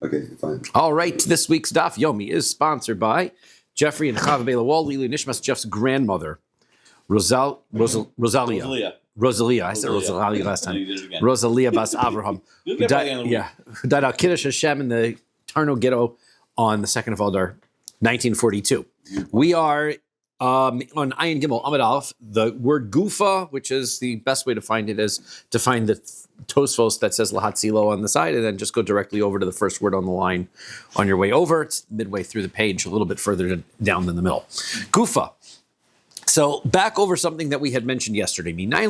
Okay, fine. All right, this week's Daf Yomi is sponsored by Jeffrey and Chava Belawal, Lili Nishmas, Jeff's grandmother, Rosalia. I said Rosalia last time. Rosalia Bas Avraham. Who died al Kiddush Hashem in the Thornhill ghetto on the 2nd of Adar, 1942. We are on Ayin Gimel Amud Aleph. The word Gufa, which is the best way to find it, is to find the Tosfos that says Lahatzilo on the side, and then just go directly over to the first word on the line on your way over. It's midway through the page, a little bit further down than the middle. Gufa. So back over something that we had mentioned yesterday. How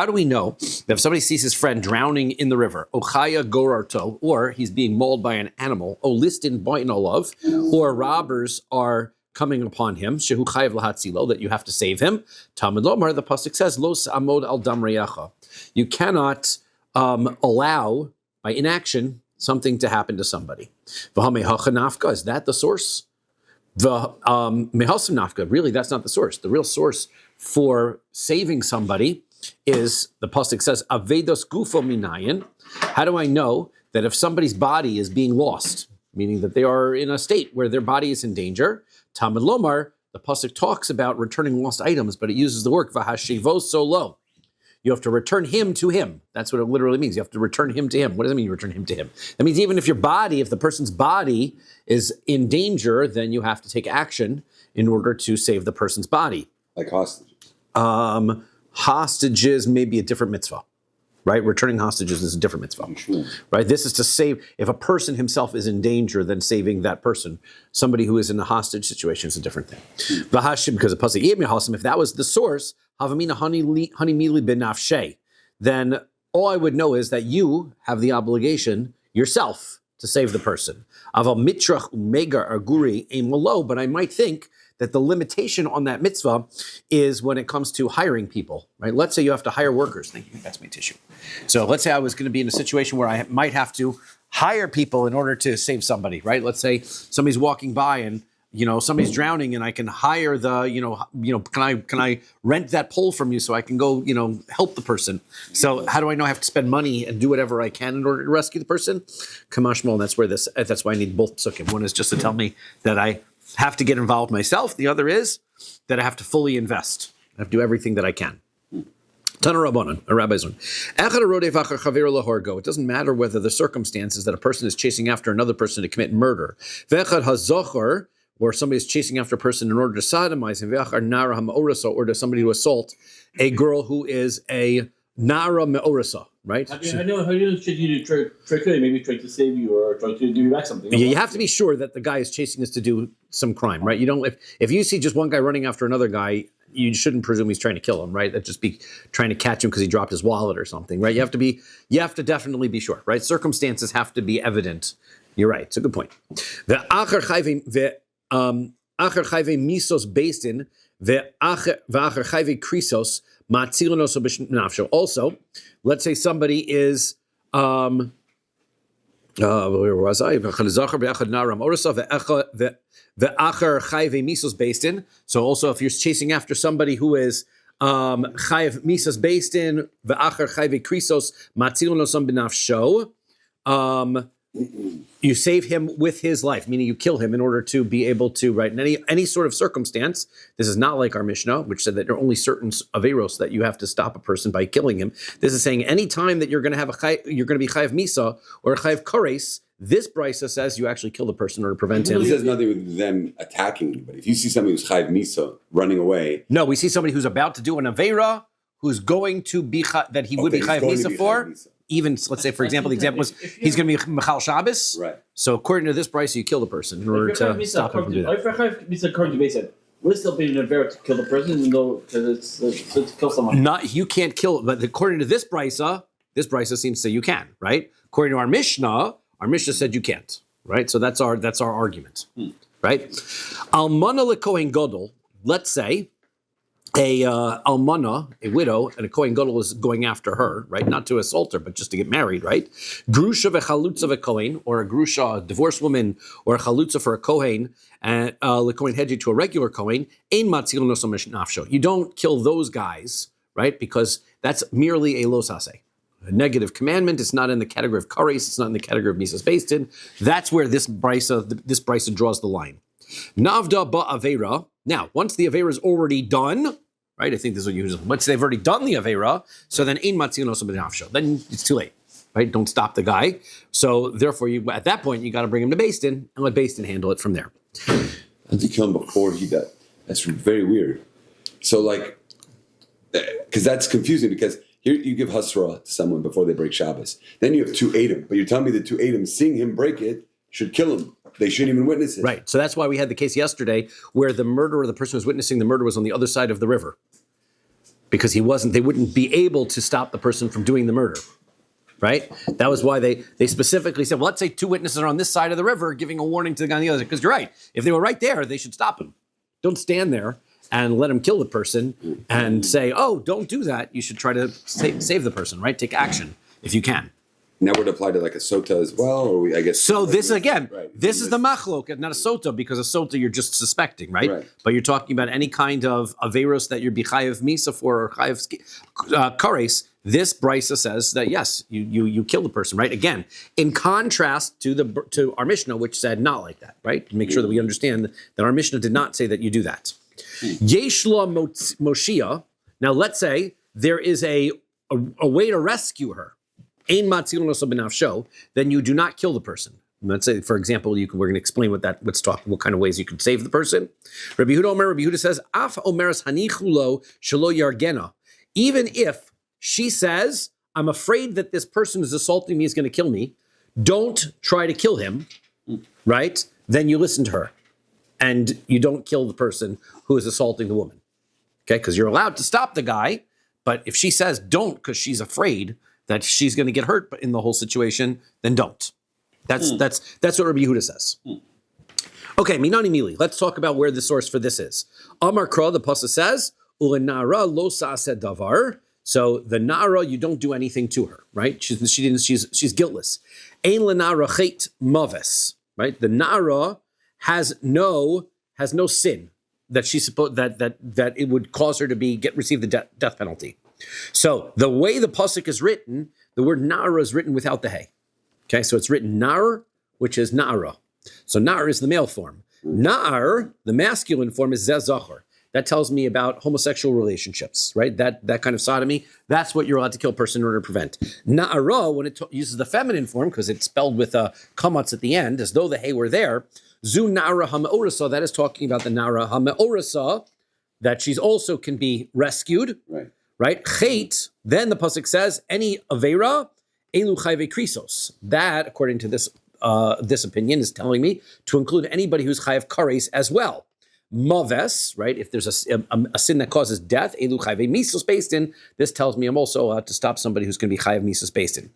do we know that if somebody sees his friend drowning in the river, Ochaya Gorarto, or he's being mauled by an animal, Olistin Boinolov, or robbers are coming upon him, Shehu Chayav Lahatzilo, that you have to save him? Talmud Lomar, the pasuk says, Los Amod al Dam Reyacha. You cannot allow, by inaction, something to happen to somebody. V'hamei hachanafka, is that the source? The Mehasim Nafka, really, that's not the source. The real source for saving somebody is, the pasuk says, Avedos Gufo Minayin. How do I know that if somebody's body is being lost, meaning that they are in a state where their body is in danger? Talmud Lomar, the pasuk talks about returning lost items, but it uses the word Vahashivos Solo. You have to return him to him. That's what it literally means. You have to return him to him. What does it mean, you return him to him? That means even if the person's body is in danger, then you have to take action in order to save the person's body. Like hostages. Hostages may be a different mitzvah, right? Returning hostages is a different mitzvah, right? This is to save, if a person himself is in danger, then saving that person. Somebody who is in a hostage situation is a different thing. Because if that was the source, then all I would know is that you have the obligation yourself to save the person. But I might think that the limitation on that mitzvah is when it comes to hiring people, right? Let's say you have to hire workers. Thank you, that's my tissue. So let's say I was going to be in a situation where I might have to hire people in order to save somebody, right? Let's say somebody's walking by and somebody's drowning, and I can hire can I rent that pole from you so I can go, help the person? So how do I know I have to spend money and do whatever I can in order to rescue the person? Kamashmol, that's why I need both psukim. One is just to tell me that I have to get involved myself. The other is that I have to fully invest. I have to do everything that I can. Tana Rabbanan, a rabbi's one. It doesn't matter whether the circumstances that a person is chasing after another person to commit murder, or somebody is chasing after a person in order to sodomize him, or to somebody to assault a girl who is a nara me'orasa, right? How do you know should you maybe try to save you or try to give you back something? You have to be sure that the guy is chasing us to do some crime, right? You don't, if you see just one guy running after another guy, you shouldn't presume he's trying to kill him, right? That'd just be trying to catch him because he dropped his wallet or something, right? You have to definitely be sure, right? Circumstances have to be evident. You're right. It's a good point. The acher chayve misos based in the acher chayve krisos matzilonos b'nafsho. Also, let's say somebody is where was I? The acher chayve misos based in. So also, if you're chasing after somebody who is chayv misos based in the acher chayve krisos matzilonos b'nafsho. You save him with his life, meaning you kill him in order to be able to, right, in any sort of circumstance. This is not like our Mishnah, which said that there are only certain averos that you have to stop a person by killing him. This is saying any time that you're going to be chayav misa or chayav kores, this brisa says you actually kill the person or to prevent him. This has nothing with them attacking anybody. If you see somebody who's chayav misa running away, no, we see somebody who's about to do an avera, who's going to be that he would be chayav misa for. Even, let's say, for example, the example was he's going to be Mechal Shabbos. Right. So according to this price, you kill the person in order to stop him from doing that. If Misa according to Basin, would it still be an affair to kill the person, even though to kill someone? You can't kill, but according to this brisa seems to say you can, right? According to our Mishnah said you can't, right? So that's our argument, right? Almana lekohen gadol. Let's say a almana, a widow, and a kohen gadol is going after her, right? Not to assault her, but just to get married, right? Grusha v'chalutza v'kohen, or a grusha, a divorced woman, or a chalutza for a kohen, and lekohen hedji to a regular kohen. Ein matzil nosam nafsho. You don't kill those guys, right? Because that's merely a losase. negative commandment. It's not in the category of kares. It's not in the category of misas based. That's where this brisa draws the line. Navda ba avera. Now, once the avera is already done, right? I think this is what you use. Once they've already done the avera, so then ein matzilin oso b'nafsho. Then it's too late, right? Don't stop the guy. So therefore, at that point, you got to bring him to Beis Din and let Beis Din handle it from there. And to kill him before he died. That's very weird. So because that's confusing, because here you give hasra to someone before they break Shabbos. Then you have two Edom, but you're telling me the two Edom, seeing him break it, should kill him. They shouldn't even witness it. Right. So that's why we had the case yesterday where the murderer, the person who was witnessing the murder, was on the other side of the river. Because they wouldn't be able to stop the person from doing the murder. Right? That was why they specifically said, well, let's say two witnesses are on this side of the river giving a warning to the guy on the other. Because you're right. If they were right there, they should stop him. Don't stand there and let him kill the person and say, oh, don't do that. You should try to save the person, right? Take action if you can. Now would apply to like a sota as well, or I guess. So this again, right. This is the machlok, not a sota, because a sota you're just suspecting, right? But you're talking about any kind of averos that you're bichayev misa for or chayev kares. This brisa says that yes, you kill the person, right? Again, in contrast to our Mishnah, which said not like that, right? Make sure that we understand that our Mishnah did not say that you do that. Yeshla Moshia. Now let's say there is a way to rescue her. Ein matzilin oso b'nafsho, then you do not kill the person. Let's say, for example, we're going to explain what kind of ways you could save the person. Rabbi Yehuda says, Af omeres hanichulo shelo yargena. Even if she says, I'm afraid that this person who's assaulting me is going to kill me, don't try to kill him, right? Then you listen to her, and you don't kill the person who is assaulting the woman, okay? Because you're allowed to stop the guy, but if she says don't because she's afraid that she's going to get hurt in the whole situation, then don't. That's what Rabbi Yehuda says. Okay, Minani Mili. Let's talk about where the source for this is. Amar Kra, the pasuk says, "Ulenara lo sa'aseh davar." So the nara, you don't do anything to her, right? She's guiltless. Ein lenara chet maves, right? The nara has no sin that she's supposed that it would cause her to receive the death penalty. So the way the pasuk is written, the word nara is written without the hey. Okay, so it's written nar, which is nara. So nar is the male form. Nar, the masculine form, is zezachar. That tells me about homosexual relationships, right? That kind of sodomy, that's what you're allowed to kill a person in order to prevent. Na'ara, when it uses the feminine form, because it's spelled with kamatz at the end, as though the hey were there, zu na'ara ha'me'orasa, that is talking about the na'ara ha'me'orasa, that she's also can be rescued, right? Chet, then the pasuk says, any avera, elu chayve krisos. That, according to this opinion, is telling me to include anybody who's chayav kares as well. Maves, right? If there's a sin that causes death, elu chayve misos based in, this tells me I'm also allowed to stop somebody who's going to be chayav misos based in.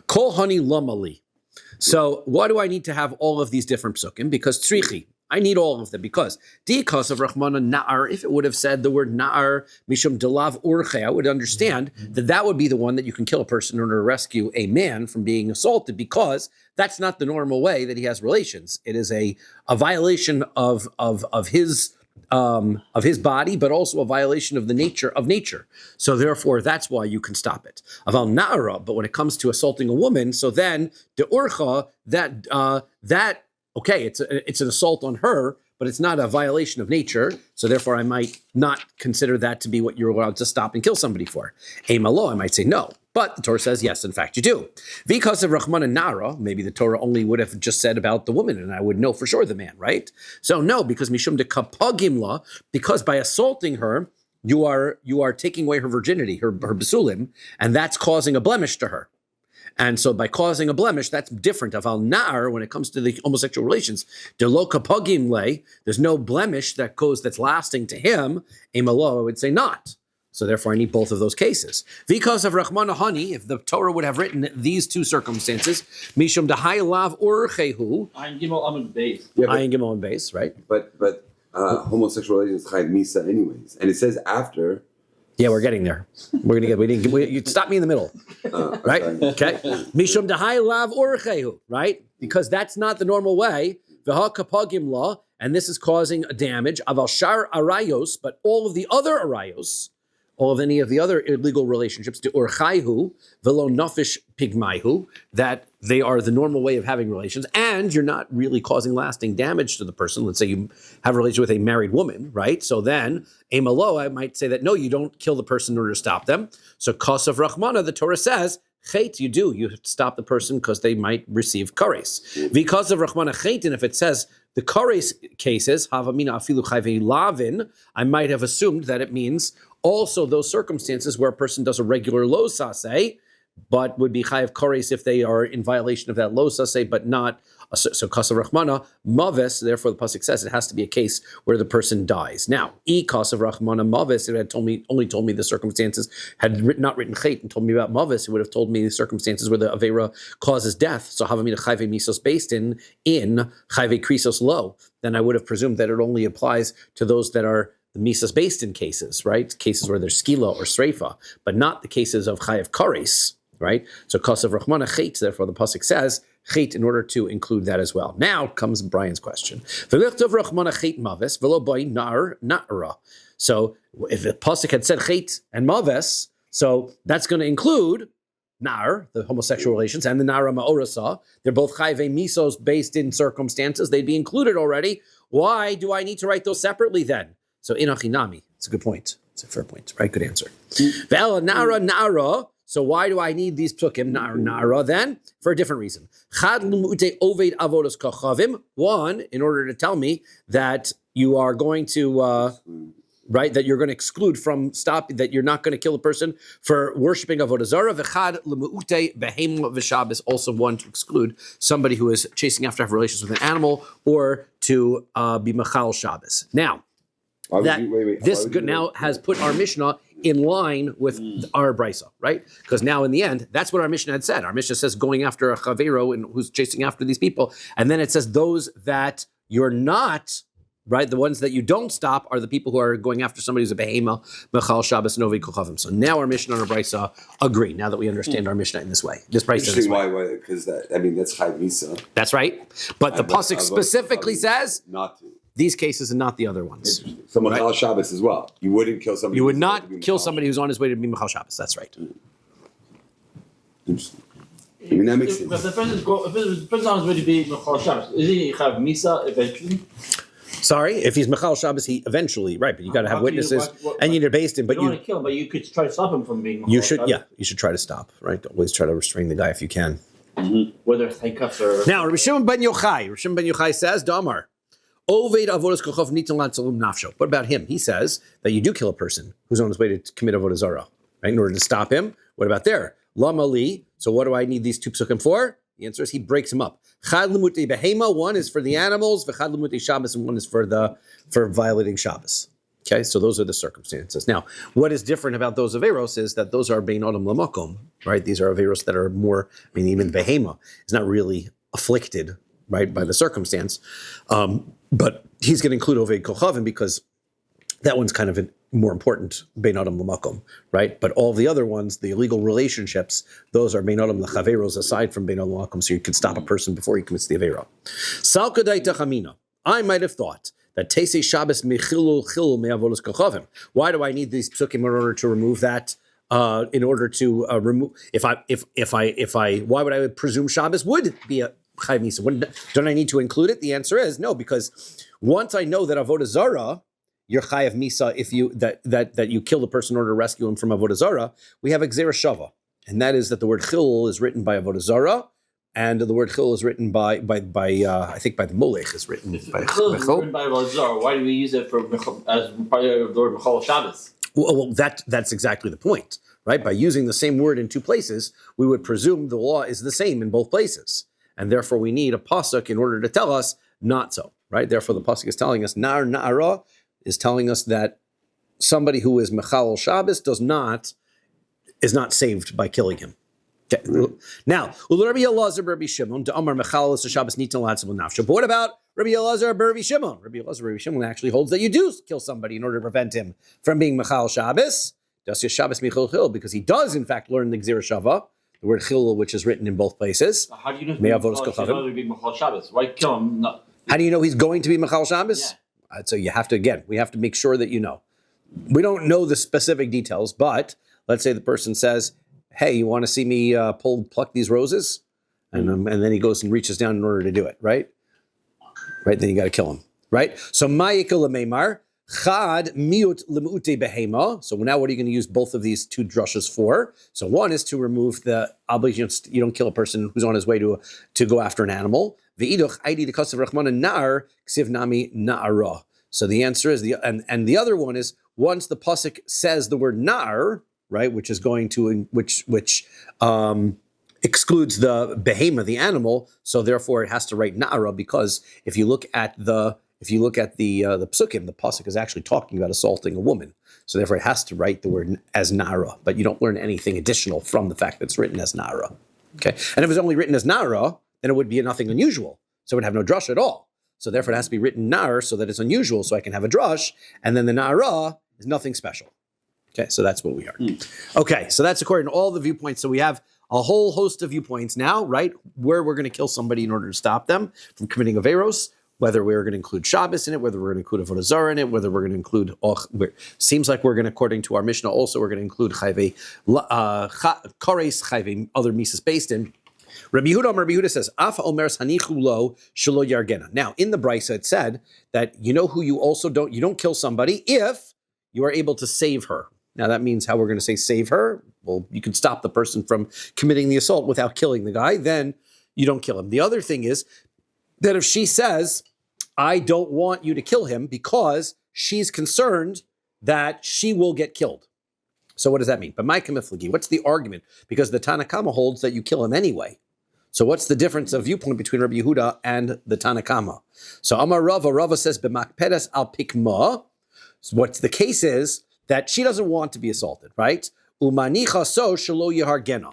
Kol hani lamali. So why do I need to have all of these different psukim? Because tzrichi, I need all of them, because dikas of Rahmana na'ar, if it would have said the word na'ar mishum delav urche, I would understand that would be the one that you can kill a person in order to rescue a man from being assaulted, because that's not the normal way that he has relations. It is a violation of his body, but also a violation of the nature of nature. So therefore, that's why you can stop it. Aval na'ara, but when it comes to assaulting a woman, so then the urcha, that okay, it's an assault on her, but it's not a violation of nature, so therefore I might not consider that to be what you're allowed to stop and kill somebody for. Malo, I might say no, but the Torah says yes, in fact you do. Because of Rahman and Nara, maybe the Torah only would have just said about the woman, and I would know for sure the man, right? So no, because Mishum de Kapagimla, because by assaulting her, you are taking away her virginity, her besulim, and that's causing a blemish to her. And so by causing a blemish, that's different. Aval nar, when it comes to the homosexual relations, de lo kapagim le, there's no blemish that's lasting to him. Emalo, I would say not. So therefore, I need both of those cases. Because of Rahman Hani, if the Torah would have written these two circumstances, mishum dehai lav urchehu, Ayin Gimel Amud Beis. Ayin Gimel on base, right? But homosexual relations is chayav misa anyways, and it says after. Yeah, we're getting there. You stop me in the middle, right? Okay. Mishum dehai lav urchehu, right? Because that's not the normal way. V'ha kapagim la, and this is causing a damage. Aval shar arayos, but all of the other arayos, all of any of the other illegal relationships to urchaihu velo nafish pigmaihu, that they are the normal way of having relations, and you're not really causing lasting damage to the person. Let's say you have a relation with a married woman, right? So then, emalo, I might say that no, you don't kill the person in order to stop them. So kasav rachmana, the Torah says, Chait, you stop the person because they might receive kares. Because of Rachmana Chait, and if it says the kares cases, Havamina afilu chayvei lavin, I might have assumed that it means also those circumstances where a person does a regular lo saseh, but would be chayav kares if they are in violation of that lo saseh, but not. So kasav rachmana maves. Therefore, the pasuk says it has to be a case where the person dies. Now, kasav rachmana maves. It had only told me the circumstances. Had not written chait and told me about maves, it would have told me the circumstances where the avera causes death. So havamina chayve misos based in chayve krisos lo. Then I would have presumed that it only applies to those that are the misas based in cases, right? Cases where there's skila or sreifa, but not the cases of chayav kares, right? So kasav rachmana chait. Therefore, the pasuk says chait in order to include that as well. Now comes Brian's question. So if the pasuk had said chait and maves, so that's going to include nar, the homosexual relations, and the nara ma'orasa. They're both chayve misos based in circumstances. They'd be included already. Why do I need to write those separately then? So inachinami. It's a good point. It's a fair point, right? Good answer. Ve'ela nara. So why do I need these psukim, nara, then? For a different reason. One, in order to tell me that you are going to, right, that you're going to exclude from that you're not going to kill a person for worshiping Avodah Zarah. V'chad l'mu'ute behema v'Shabbos, also one to exclude somebody who is chasing after have relations with an animal or to be machal Shabbos. Now, this now has put our Mishnah in line with our brisa, right? Because now in the end, that's what our Mishnah had said. Our Mishnah says going after a chavero and who's chasing after these people. And then it says those that you're not, right? The ones that you don't stop are the people who are going after somebody who's a behema, mechal Shabbos, novi kochavim. So now our Mishnah and our brisa agree, now that we understand our Mishnah in this way. This brisa in this way. Why? Because that's chayv misa. That's right. But the pasuk specifically says not to. These cases and not the other ones. So Machal Shabbos as well. You wouldn't kill somebody. You would not kill somebody who's on his way to be Machal Shabbos. That's right. Interesting. I mean, that makes sense. If the person on his way to be Machal Shabbos, is he have Misa eventually? Sorry, if he's Machal Shabbos, he eventually, right, but you got to have witnesses and you need to base him. But you don't want to kill him, but you could try to stop him from being Machal You should, Shabbos. yeah, you should try to stop, right? Always try to restrain the guy if you can. Whether it's handcuffs or... Now, Rabbi Shimon ben Yochai says, Damar, Oved avodas kochav nitan latzalim nafsho. What about him? He says that you do kill a person who's on his way to commit avodah zarah, right? In order to stop him. What about there? Lama li. So what do I need these two psukim for? The answer is he breaks them up. Chad lemutei behema. One is for the animals. V'chad lemutei Shabbos, and one is for violating Shabbos. Okay, so those are the circumstances. Now, what is different about those averos is that those are bein adam lamakom, right? These are averos that are more. I mean, even behema is not really afflicted, right, by the circumstance. But he's going to include Oved Kochavim because that one's kind of a more important Bein Adam L'Makom, right? But all the other ones, the illegal relationships, those are Bein Adam L'Chaveros aside from Bein Adam L'Makom, so you can stop a person before he commits the Avera. Sal Kadai Tachamina. I might have thought that Teisei Shabbos Mechilul Chilul Me'avodos Kochavim. Why do I need these psukim in order to remove that? In order to remove, why would I presume Shabbos would be a Chayv Misa? Don't I need to include it? The answer is no, because once I know that Avodah Zarah, you're Chayv Misa if you that you kill the person in order to rescue him from Avodah Zarah, we have Gzera Shava, and that is that the word Chilul is written by Avodah Zarah, and the word Chilul is written by I think by the Molech is written by Chilul is written by Avodah Zarah. Why do we use it as part of the word Mechal Shabbos? Well, that's exactly the point, right? By using the same word in two places, we would presume the law is the same in both places. And therefore, we need a pasuk in order to tell us not so, right? Therefore, the pasuk is telling us na'ara is telling us that somebody who is mechal Shabbos is not saved by killing him. Okay. Now, Rabbi Elazar Rabbi Shimon to Amar mechal Shabbos nitan latzalim nafsho. But what about Rabbi Elazar Rabbi Shimon? Rabbi Elazar Rabbi Shimon actually holds that you do kill somebody in order to prevent him from being mechal Shabbos. Das Shabbos michol chil, because he does in fact learn the Gzera Shava. The word chilul, which is written in both places. How do you know he's Mechal Shabbos? Why kill him? How do you know he's going to be Mechal Shabbos? Yeah. So we have to make sure that you know. we don't know the specific details, but let's say the person says, hey, you want to see me pluck these roses? And then he goes and reaches down in order to do it, right? Right, then you got to kill him, right? So ma'ikul lemeimar, chad miut lemuute behema. So now what are you going to use both of these two drushes for? So one is to remove the obligation. You don't kill a person who's on his way to go after an animal. Ve'iduch aidi dekasav rachmana nar ksiv nami na'ara. So the answer is and the other one is once the pasuk says the word nar, right, which is going to which excludes the behema, the animal, so therefore it has to write na'ara, because if you look at the psukim, the pasuk is actually talking about assaulting a woman. So therefore it has to write the word as na'ara, but you don't learn anything additional from the fact that it's written as na'ara. Okay? And if it's only written as na'ara, then it would be nothing unusual. So it would have no drush at all. So therefore it has to be written nar so that it's unusual, so I can have a drush, and then the na'ara is nothing special. Okay, so that's what we are. Okay, so that's according to all the viewpoints. So we have a whole host of viewpoints now, right? Where we're going to kill somebody in order to stop them from committing averos, whether we're going to include Shabbos in it, whether we're going to include Avodah Zarah in it, whether we're going to include, seems like we're going to, according to our Mishnah, also we're going to include Chayvei Kares, Chayvei, other Mises based in. Rabbi Yehuda says, Afa Omer's Hanichu Lo Shelo Yargena. Now, in the Brisa, it said that you know who you also don't kill somebody if you are able to save her. Now, that means how we're going to say save her. Well, you can stop the person from committing the assault without killing the guy, then you don't kill him. The other thing is that if she says, I don't want you to kill him because she's concerned that she will get killed. So what does that mean? But my kamiflagi, what's the argument? Because the Tanakama holds that you kill him anyway. So what's the difference of viewpoint between Rabbi Yehuda and the Tanakama? So Amar Rava says, b'makpedes al pikma. So what's the case is that she doesn't want to be assaulted, right? Umanicha so shelo yehargena.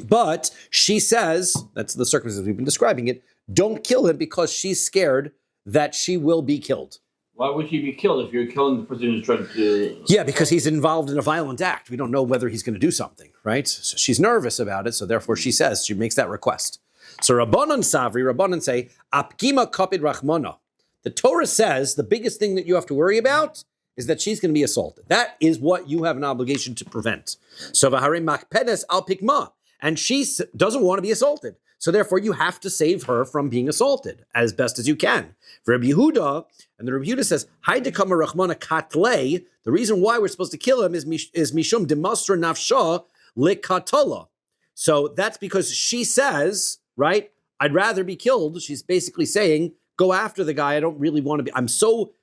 But she says, that's the circumstances we've been describing it, don't kill him because she's scared that she will be killed. Why would she be killed if you're killing the person who's trying to... Yeah, because he's involved in a violent act. We don't know whether he's going to do something, right? So she's nervous about it, so therefore she makes that request. So Rabbanan say, Apgima kapid rachmana. The Torah says the biggest thing that you have to worry about is that she's going to be assaulted. That is what you have an obligation to prevent. So v'harei makpedes al pikma. And she doesn't want to be assaulted. So therefore, you have to save her from being assaulted as best as you can. For Rabbi Yehuda, and the Rabbi Yehuda says, Haidekama Rachmana Katle, the reason why we're supposed to kill him is Mishum Demasra Nafsha Lekatala. So that's because she says, right, I'd rather be killed. She's basically saying, go after the guy. I don't really want to be, I so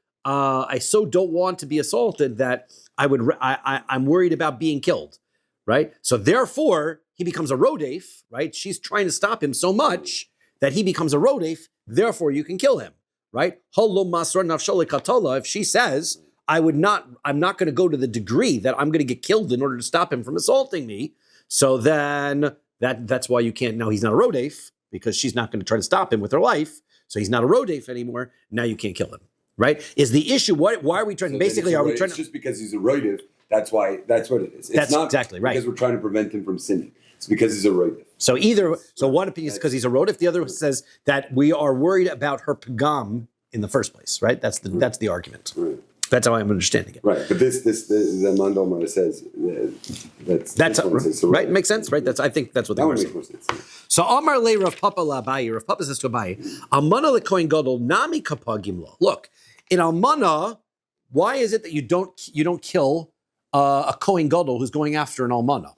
don't want to be assaulted that I'm worried about being killed, right? So therefore, he becomes a rodef, right? She's trying to stop him so much that he becomes a rodef, therefore you can kill him, right? If she says, I'm not going to go to the degree that I'm going to get killed in order to stop him from assaulting me, so then that's why you can't, now he's not a rodef, because she's not going to try to stop him with her life, so he's not a rodef anymore, now you can't kill him, right? Is the issue, why are we trying, basically are we trying to... It's just because he's a rodef, that's what it is. It's not exactly right. Because we're trying to prevent him from sinning. It's because he's a rodef. So one opinion is because he's a rodef. The other says that we are worried about her pagam in the first place, right? That's the argument. Right. That's how I'm understanding it. Right. But the Mandalmar says that's right. Makes sense, right? I think that's what that one makes more sense. So Amar le Rav Papa Labai. Rav Papa says to Abai, Almana lekohen gadol nami kapagim lo. Look, in Almana, why is it that you don't kill a kohen gadol who's going after an almana?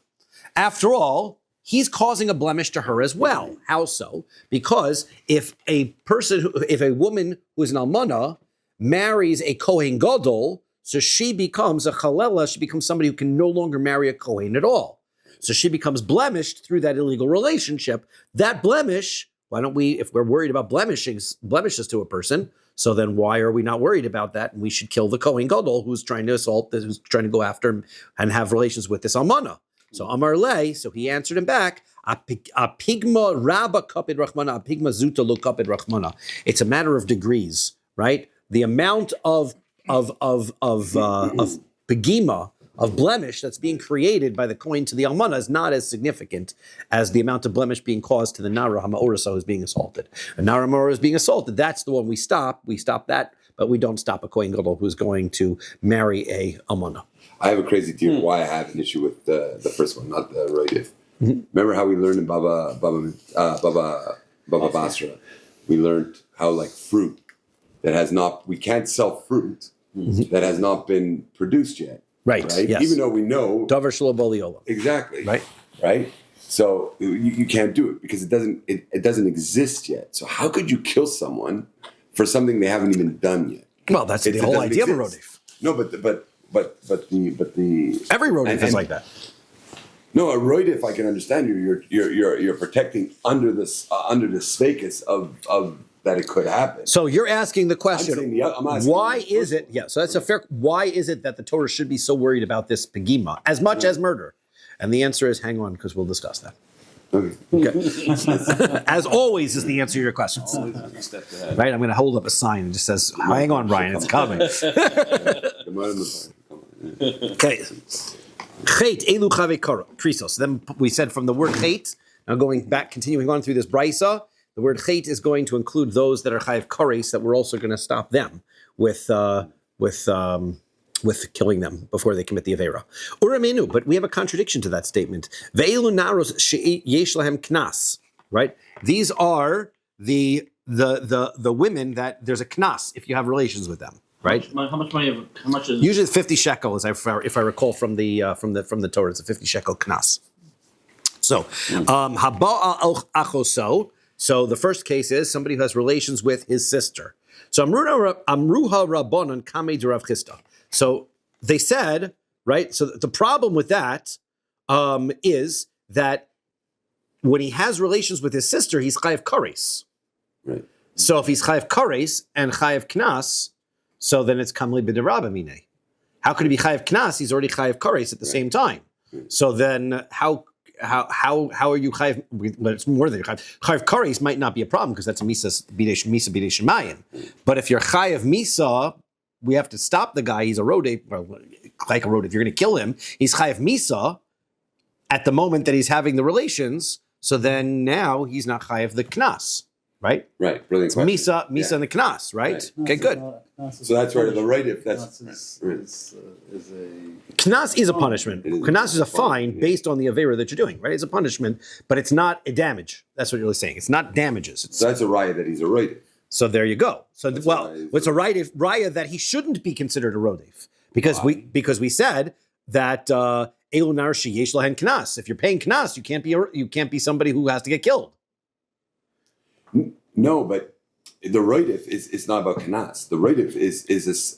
After all, he's causing a blemish to her as well. How so? Because if a woman who is an almana marries a kohen gadol, so she becomes a chalela, she becomes somebody who can no longer marry a kohen at all. So she becomes blemished through that illegal relationship. That blemish, if we're worried about blemishes to a person, so then why are we not worried about that? And we should kill the kohen gadol who's trying to who's trying to go after him and have relations with this almana. So Amar Le, so he answered him back, Apigma Rabba Kapid Rachmana, Apigma Zuta Lo Kapid Rachmana. It's a matter of degrees, right? The amount of pegima, of blemish that's being created by the kohen to the almana is not as significant as the amount of blemish being caused to the Nara Hamaorasa who's being assaulted. And Nara Hamaorasa is being assaulted, that's the one we stop. We stop that but we don't stop a Kohen Gadol who's going to marry a Almana. I have a crazy theory why I have an issue with the first one, not the Roidiv. Remember how we learned in Baba Basra? We learned how like fruit that has not, we can't sell fruit that has not been produced yet. Right. Yes. Even though we know. Davar shelo boliola. Exactly. Right. So you can't do it because it doesn't exist yet. So how could you kill someone for something they haven't even done yet? Well, that's the whole idea of a rodif. No, but the every rodif is like that. No, a roidif I can understand. You're protecting under the svekis of that it could happen. So you're asking the question: I'm asking why is it? Yeah, so that's a fair. Why is it that the Torah should be so worried about this pegima as much as murder? And the answer is, hang on, because we'll discuss that. Okay. As always, is the answer to your questions. Right? I'm going to hold up a sign and just says, "Hang on, Ryan, it's coming." Okay. Chait elu chave kara krisos. Then we said from the word chait. Now going back, continuing on through this brisa, the word chait is going to include those that are chayav kares, that we're also going to stop them with killing them before they commit the avera. Uramenu, but we have a contradiction to that statement. Ve'elu naros sheyesh lahem knas. Right? These are the women that there's a knas if you have relations with them. Right? How much money? How much is? Usually it's 50 shekels, if I recall from the Torah. It's a 50 shekel knas. So haba achoso. So the first case is somebody who has relations with his sister. So amruha rabbanon kamei de Rav Chisda. So they said, right? So the problem with that is that when he has relations with his sister, he's chayav kares. Right. So if he's chayav kares and chayav knas, so then it's kamli b'derabba mine. How could he be chayav knas? He's already chayav kares at the same time. So then how are you chayav? But it's more than chayav kares might not be a problem because that's a misa b'dei shemayin. But if you're chayav misa, we have to stop the guy. He's a rodef, like a rodef. If you're going to kill him, he's chayav misa at the moment that he's having the relations. So then now he's not chayav the knas. Right? Right. Brilliant question. Misa and the knas, right? Okay, good. So that's where the right if that's Knas is a punishment. Knas is a fine based on the avera that you're doing, right? It's a punishment, but it's not a damage. That's what you're really saying. It's not damages. So that's a raya that he's a rodef. So there you go. So it's a raya that he shouldn't be considered a rodef because we said that elu nar sheyesh lahen knas. If you're paying knas, you can't be somebody who has to get killed. No, but the roidif is not about kanas. The roidif is it's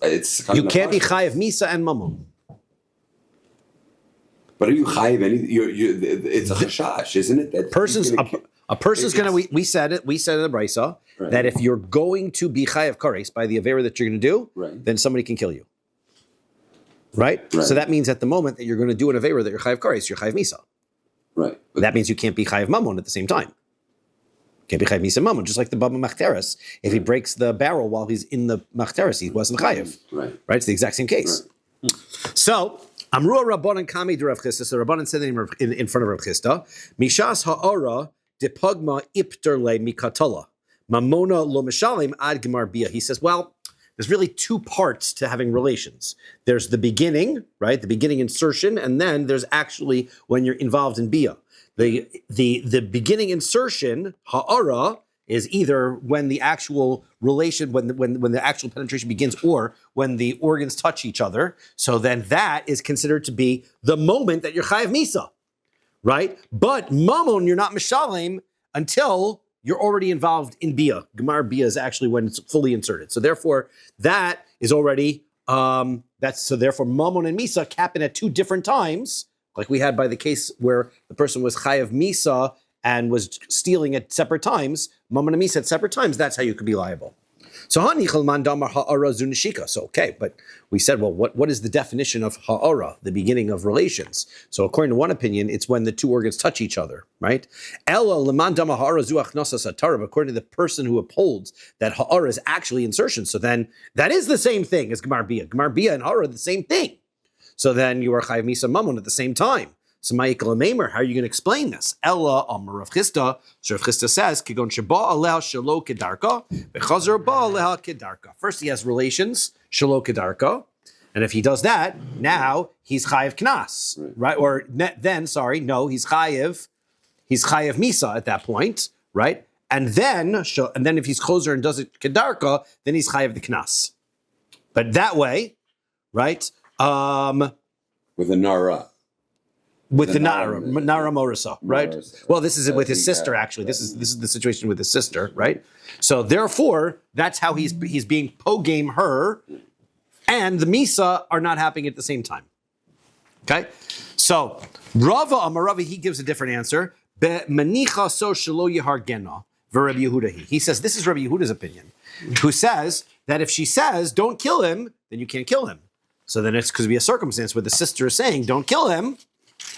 you can't be chayiv misa and mamon. But are you chayiv any? It's a chashash, isn't it? That a person's gonna. We said it. We said in the brisa that if you're going to be chayiv kares by the avera that you're going to do, then somebody can kill you. Right? So that means at the moment that you're going to do an avera that you're chayiv kares, you're chayiv misa. Right. That means you can't be chayiv mamon at the same time. Can't be chayiv misa mamon, just like the baba machteres. If he breaks the barrel while he's in the machteres, he wasn't chayiv. Right. It's the exact same case. Right. So amru rabbanan kami de Rav Chisda. So Rabbanan said in front of Rav Chisda, mishas ha'ara depagma ipter le mikatala mamona lo mishalim ad gemar bia. He says, well, there's really two parts to having relations. There's the beginning, right? The beginning insertion, and then there's actually when you're involved in bia. The beginning insertion, ha'ara, is either when the actual relation, when the actual penetration begins, or when the organs touch each other. So then that is considered to be the moment that you're chayav misa, right? But mamon, you're not mishalem until you're already involved in bia. Gemar bia is actually when it's fully inserted. So therefore, that is already therefore mamon and misa happen at two different times. Like we had by the case where the person was chayav misa and was stealing at separate times, mamon and misa at separate times, that's how you could be liable. So okay, but we said, well, what is the definition of ha'ara, the beginning of relations? So according to one opinion, it's when the two organs touch each other, right? According to the person who upholds that ha'ara is actually insertion, so then that is the same thing as gemar bia. Gemar bia and ha'ara are the same thing. So then you are chayav misa mamon at the same time. So Ma'ikal Maimer, how are you going to explain this? Ella Amar Rav Chisda. So Rav Chisda says, Kigon Shaba Aleha Shelo Kedarka, Bechazar Ba Aleha Kedarka. First, he has relations, Shelo Kedarka. And if he does that, now he's Chayev Knas, right? Or he's Chayev Misa at that point, right? And then if he's closer and does it Kedarka, then he's Chayev the Knas. But that way, right? With a Nara. With the Nara Morisa, right? Morisa. Well, this is with his sister, actually. This is the situation with his sister, right? So therefore, that's how he's being pogame her, and the Misa are not happening at the same time. Okay? So Rava Amaravi, he gives a different answer. Manicha so shelo yehargena v'Rabbi Yehuda. He says this is Rabbi Yehuda's opinion, who says that if she says don't kill him, then you can't kill him. So then it's because be a circumstance where the sister is saying don't kill him,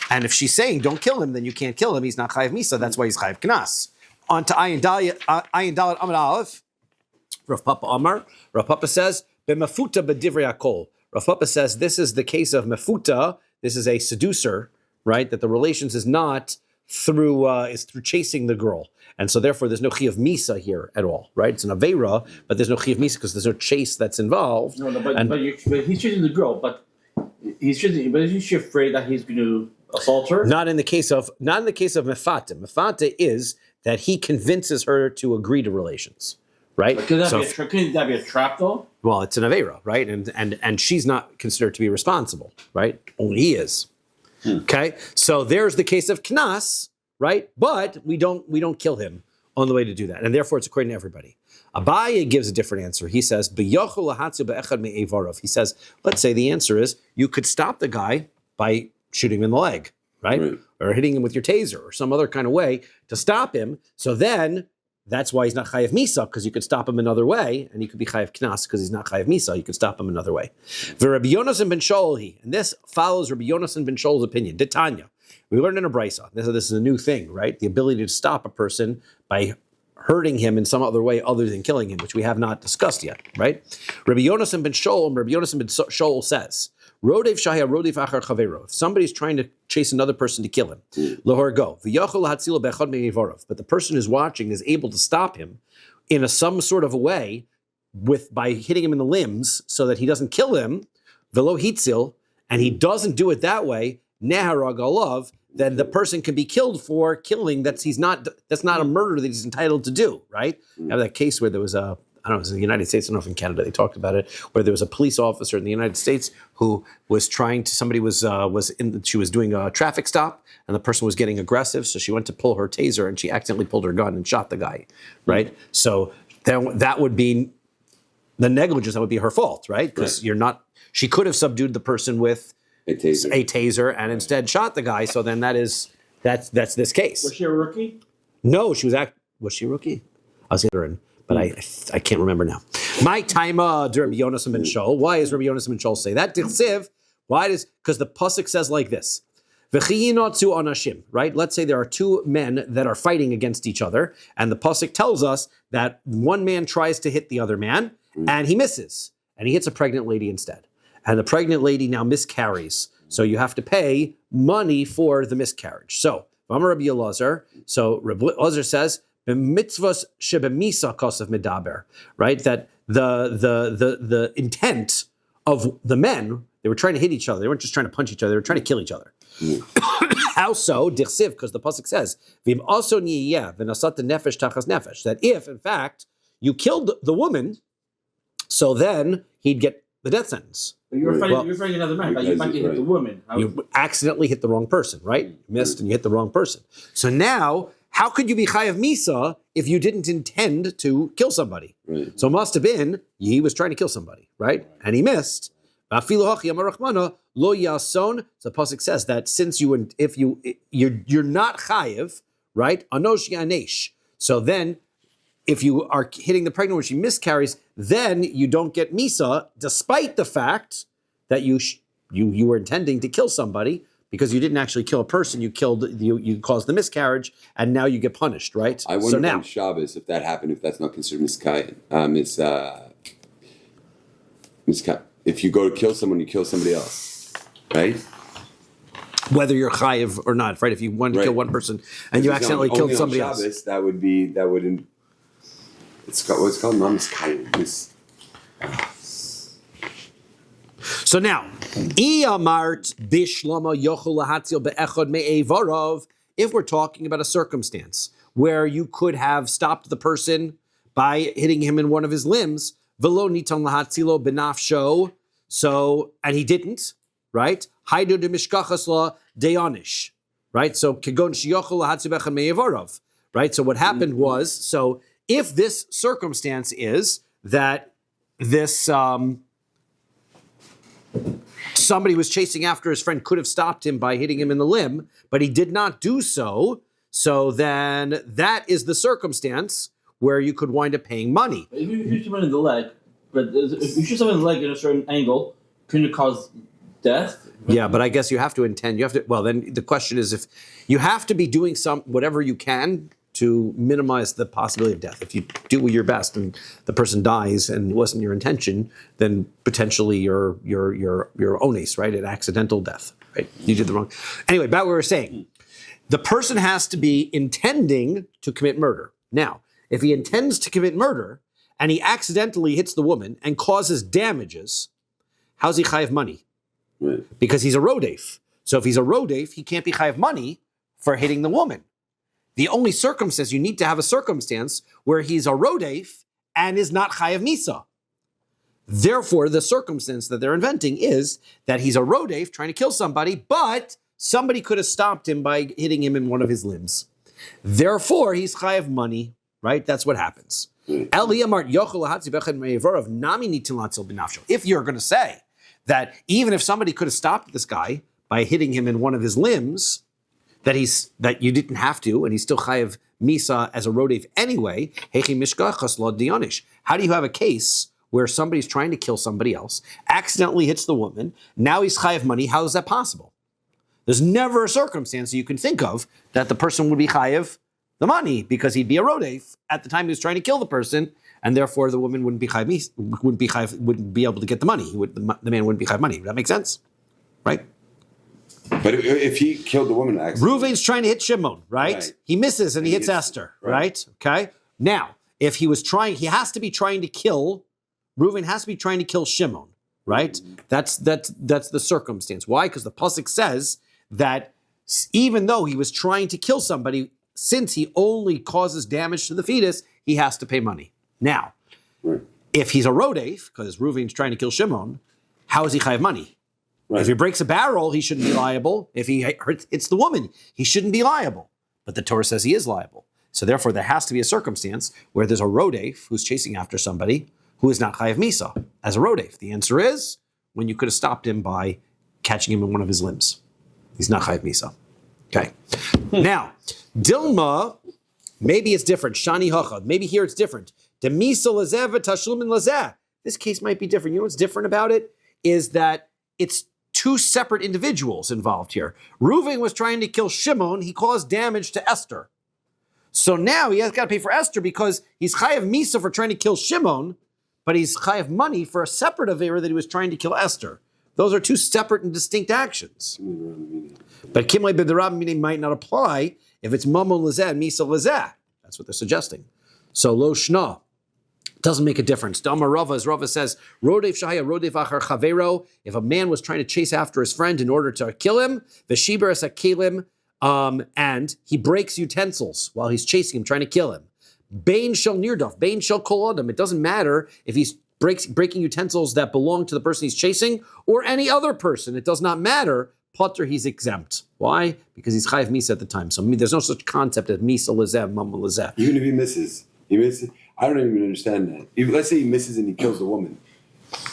and if she's saying don't kill him, then you can't kill him. He's not chayiv misa. That's why he's chayiv knas. On to Ayin Dalet Amar Aleph. Rav Papa Amar. Rav Papa says b'mafuta b'divrei hakol. Rav Papa says this is the case of mafuta. This is a seducer, right? That the relations is not through chasing the girl, and so therefore there's no chi of misa here at all, right? It's an avera, but there's no chi of misa because there's no chase that's involved. No, but he's chasing the girl, but isn't she afraid that he's going to assault her? Not in the case of mefata. Mefata is that he convinces her to agree to relations, right? But could that be a trap though? Well, it's an avera, right? And she's not considered to be responsible, right? Only he is. Okay, so there's the case of Knas, right? But we don't kill him on the way to do that, and therefore it's according to everybody. Abaye gives a different answer. He says, He says, let's say the answer is you could stop the guy by shooting him in the leg, right? Or hitting him with your taser or some other kind of way to stop him. So then that's why he's not chayev misa, because you could stop him another way, and he could be chayev knas because he's not chayev misa. You could stop him another way. Rabbi Yonasan ben Shaul, and this follows Rabbi Yonasan ben Shaul's opinion. Detanya, we learned in a brisa. This is a new thing, right? The ability to stop a person by hurting him in some other way other than killing him, which we have not discussed yet, right? Rabbi Yonasan ben Shaul says, Rodev shaya rodev achar chavero. If somebody's trying to chase another person to kill him, lahorgo v'yachol hatzilo bechad me'ivorov. But the person who's watching is able to stop him in some sort of a way by hitting him in the limbs so that he doesn't kill him, velo hitzil, and he doesn't do it that way, neharag alav, then the person can be killed for killing. That's not a murder that he's entitled to do, right? I have that case where there was I don't know, it was in the United States, I don't know if in Canada they talked about it, where there was a police officer in the United States who was she was doing a traffic stop, and the person was getting aggressive, so she went to pull her taser, and she accidentally pulled her gun and shot the guy, right? So that would be the negligence, that would be her fault, right? Because she could have subdued the person with a taser and instead shot the guy, so then that's this case. Was she a rookie? No, was she a rookie? I was in. But I can't remember now. My taima Rabbi Yonasan ben Shaul. Why does Rabbi Yonasan ben Shaul say that? Because the pasuk says like this. V'chiyinotzu anashim, right? Let's say there are two men that are fighting against each other, and the pasuk tells us that one man tries to hit the other man, and he misses, and he hits a pregnant lady instead. And the pregnant lady now miscarries. So you have to pay money for the miscarriage. So, Rabbi Elazar. So Rabbi Elazar says, mitzvahs shebemisa kosav medaber, right? That the intent of the men, they were trying to hit each other. They weren't just trying to punch each other. They were trying to kill each other. How so? Dichsiv, because the pasuk says, "Vim also niyeh v'nasat nefesh tachas nefesh." That if, in fact, you killed the woman, so then he'd get the death sentence. But you're fighting another man, but you might hit the woman. You accidentally hit the wrong person, right? You missed and you hit the wrong person. So now, how could you be chayav misa if you didn't intend to kill somebody? Right. So it must have been he was trying to kill somebody, right? And he missed. Lo yason. So the pasuk says that since you're not chayav, right? Anosh yanesh. So then, if you are hitting the pregnant when she miscarries, then you don't get misa, despite the fact that you were intending to kill somebody. Because you didn't actually kill a person, you caused the miscarriage, and now you get punished, right? I wonder on Shabbos if that happened, if that's not considered miskayin. If you go to kill someone, you kill somebody else, right? whether you're chayiv or not, right? If you wanted to kill one person and you accidentally killed somebody else. Shabbos, that wouldn't. It's called Mamiskayim. So now, Iyamart bishlama yochel lahatzil be'echad me'evarov. If we're talking about a circumstance where you could have stopped the person by hitting him in one of his limbs, velo niton lahatzilo benafsho. So, and he didn't, right? Haidu de mishkachas la deyanish, right? So, kegon shiyochel lahatzil be'echad me'evarov, right? So what happened was, so if this circumstance is that this somebody was chasing after his friend, could have stopped him by hitting him in the limb, but he did not do so. So then that is the circumstance where you could wind up paying money. If you shoot someone in the leg, but if you shoot someone in the leg at a certain angle, can it cause death? Yeah, but I guess you have to intend. You have to. Well, then the question is, if you have to be doing whatever you can to minimize the possibility of death. If you do your best and the person dies and it wasn't your intention, then potentially you're ones, right? An accidental death, right? You did the wrong. Anyway, back what we were saying. The person has to be intending to commit murder. Now, if he intends to commit murder and he accidentally hits the woman and causes damages, how's he chayav money? Right. Because he's a rodef. So if he's a rodef, he can't be chayav money for hitting the woman. The only circumstance, you need to have a circumstance where he's a rodef and is not chayav misa. Therefore, the circumstance that they're inventing is that he's a rodef trying to kill somebody, but somebody could have stopped him by hitting him in one of his limbs. Therefore, he's chayav money, right? That's what happens. If you're going to say that even if somebody could have stopped this guy by hitting him in one of his limbs, that you didn't have to, and he's still chayav misa as a rodef anyway. How do you have a case where somebody's trying to kill somebody else, accidentally hits the woman, now he's chayav money? How is that possible? There's never a circumstance that you can think of that the person would be chayav the money because he'd be a rodef at the time he was trying to kill the person, and therefore the woman wouldn't be wouldn't be able to get the money. The man wouldn't be chayav money. Does that make sense? Right? But if he killed the woman, Reuven's trying to hit Shimon, right? He misses and he hits Esther, right? Okay. Now, if he was trying, he has to be trying to kill. Reuven has to be trying to kill Shimon, right? Mm-hmm. That's the circumstance. Why? Because the pasuk says that even though he was trying to kill somebody, since he only causes damage to the fetus, he has to pay money. Now, if he's a rodef, because Reuven's trying to kill Shimon, how is he chayav money? Right. If he breaks a barrel, he shouldn't be liable. If he hits the woman, he shouldn't be liable. But the Torah says he is liable. So therefore, there has to be a circumstance where there's a rodef who's chasing after somebody who is not chayav misa as a rodef. The answer is when you could have stopped him by catching him in one of his limbs. He's not chayav misa. Okay. Now, Dilma, maybe it's different. Shani hachad. Maybe here it's different. Demisa lazeh v'tashlumin lazeh. This case might be different. You know what's different about it is that it's two separate individuals involved here. Reuven was trying to kill Shimon. He caused damage to Esther. So now he has got to pay for Esther because he's chayav misa for trying to kill Shimon, but he's chayav money for a separate avera that he was trying to kill Esther. Those are two separate and distinct actions. But Kimlei b'derab might not apply if it's mamon lezeh and misa lezeh. That's what they're suggesting. So lo shna. Doesn't make a difference. Damar Rava, as Rava says, Rodef Shahaya, Rodef Achar Chavero. If a man was trying to chase after his friend in order to kill him, Veshiber Sakelim, and he breaks utensils while he's chasing him, trying to kill him. Bain Shel Nirdov, Bain Shel Kol Adam. It doesn't matter if he's breaking utensils that belong to the person he's chasing or any other person. It does not matter. Potter, he's exempt. Why? Because he's chayav misa at the time. So there's no such concept as misa lezeh, mama lezeh. Even if he misses. I don't even understand that. Let's say he misses and he kills the woman.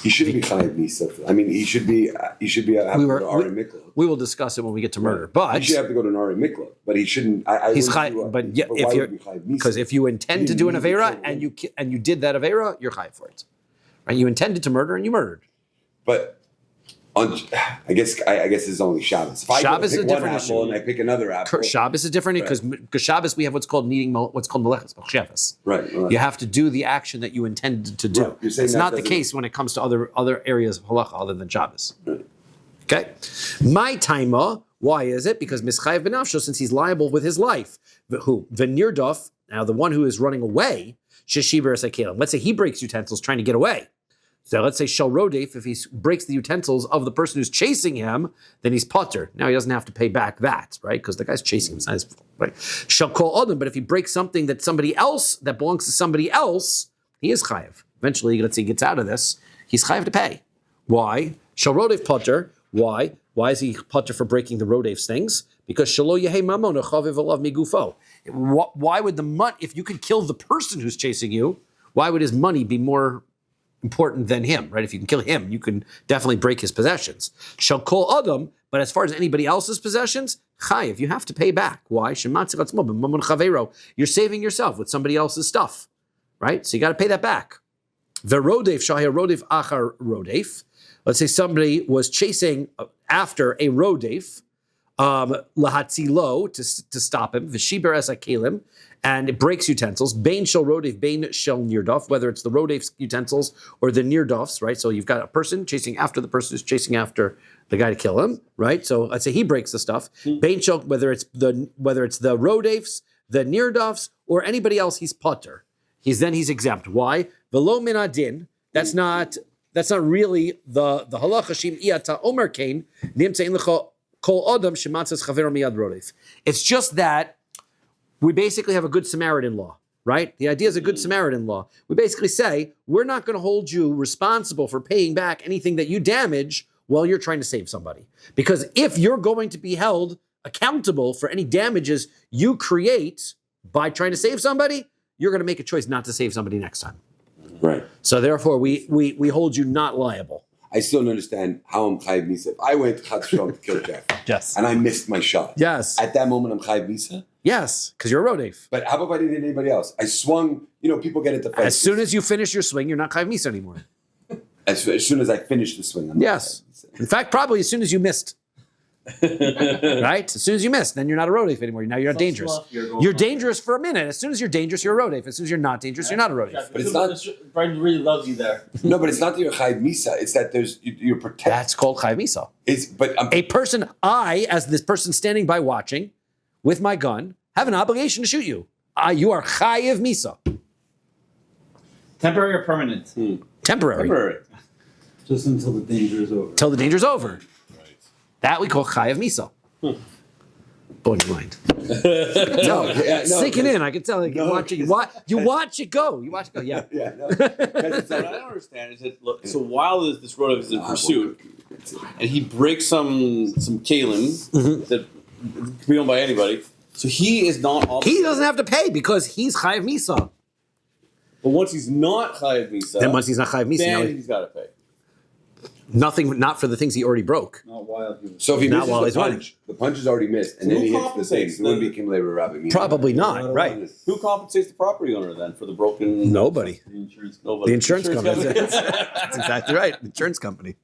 He shouldn't be chayav misa. I mean, he should be have to go to Ari Mikla. We will discuss it when we get to murder. But he should have to go to an Ari Mikla. But he shouldn't. He's chayav. But yeah, because if you intend to do an avera and you did that avera, you're chayav for it. Right? You intended to murder and you murdered. But I guess it's only Shabbos. If Shabbos is a different apple issue. And I pick another apple. Shabbos is different because Shabbos we have what's called meleches Shabbos. Right. You have to do the action that you intended to do. Right. It's not the case when it comes to other areas of halacha other than Shabbos. Right. Okay. My taima, Why is it? Because mischayev benafsho, since he's liable with his life. Who? The nirdaf, now the one who is running away, sheshiber esakelim. Let's say he breaks utensils trying to get away. So let's say shel rodef, if he breaks the utensils of the person who's chasing him, then he's potter. Now he doesn't have to pay back that, right? Because the guy's chasing him, it's not his fault, right? Shel kol adam, but if he breaks something that belongs to somebody else, he is chayev. Eventually, let's say he gets out of this, he's chayev to pay. Why? Shel rodef potter. Why? Why is he potter for breaking the rodef's things? Because shelo yehei mamon chaviv alav migufo. Why would the money, if you could kill the person who's chasing you, why would his money be more important than him, right? If you can kill him, you can definitely break his possessions. Shall kol adam, but as far as anybody else's possessions, chayiv, you have to pay back. Why? You're saving yourself with somebody else's stuff, right? So you got to pay that back. The rodef, shahir rodef achar rodef. Let's say somebody was chasing after a rodef, lahatzilo, to stop him, v'shiber esakelim, and it breaks utensils, bein shel rodef, bein shel nirdaf, whether it's the rodef's utensils or the nirdaf's, right? So you've got a person chasing after the person who's chasing after the guy to kill him, right? So let's say he breaks the stuff, bein shel, whether it's the rodef's, the nirdaf's, or anybody else, he's potter. He's exempt. Why? Velo min adin. That's not really the halacha shim iyata omer kain nimtzein lecha kol adam shematzas chaver miyad rodef. It's just that we basically have a Good Samaritan law, right? The idea is a Good Samaritan law. We basically say, we're not going to hold you responsible for paying back anything that you damage while you're trying to save somebody. Because if you're going to be held accountable for any damages you create by trying to save somebody, you're going to make a choice not to save somebody next time. Right. So therefore, we hold you not liable. I still don't understand how I'm chayiv misa. If I went Chatz Shalom to kill Jeff, Yes. and I missed my shot, Yes. at that moment I'm chayiv misa. Yes, because you're a rodef. But how about if I didn't hit anybody else? I swung. People get into fights. As soon as you finish your swing, you're not chayiv misa anymore. As soon as I finish the swing, I'm not Yes. chayiv misa. In fact, probably as soon as you missed. Right? As soon as you miss, then you're not a rodef anymore. Now you're not dangerous. You're dangerous for a minute. As soon as you're dangerous, you're a rodef. As soon as you're not dangerous, you're not a rodef. But it's not. Brian really loves you there. No, but it's not that you're chayiv misa. It's that you're protected. That's called chayiv misa. A person, as this person standing by watching, with my gun, have an obligation to shoot you. You are chayiv misa. Temporary or permanent? Temporary. Just until the danger is over. Till the danger's over. That we call chayav misa. Blow your mind. Sinking in. I can tell. You watch it go. You watch it go. Yeah. Yeah. No. What I don't understand is that so while this rodef is in pursuit, and he breaks some kalim that can be owned by anybody, so he is not obligated. He doesn't have to pay because he's chayav misa. But once he's not chayav misa, Then once he's not chayav misa, then he's got to pay. not for the things he already broke. Not wild. So if he Not while misses he's the punch, the punch is already missed, and So then he who hits the thing. compensates It wouldn't be Kim Labor Rabbi. Probably not. Right. Who compensates the property owner then for the broken? Nobody. The insurance. Nobody. The insurance company. That's exactly right. The insurance company.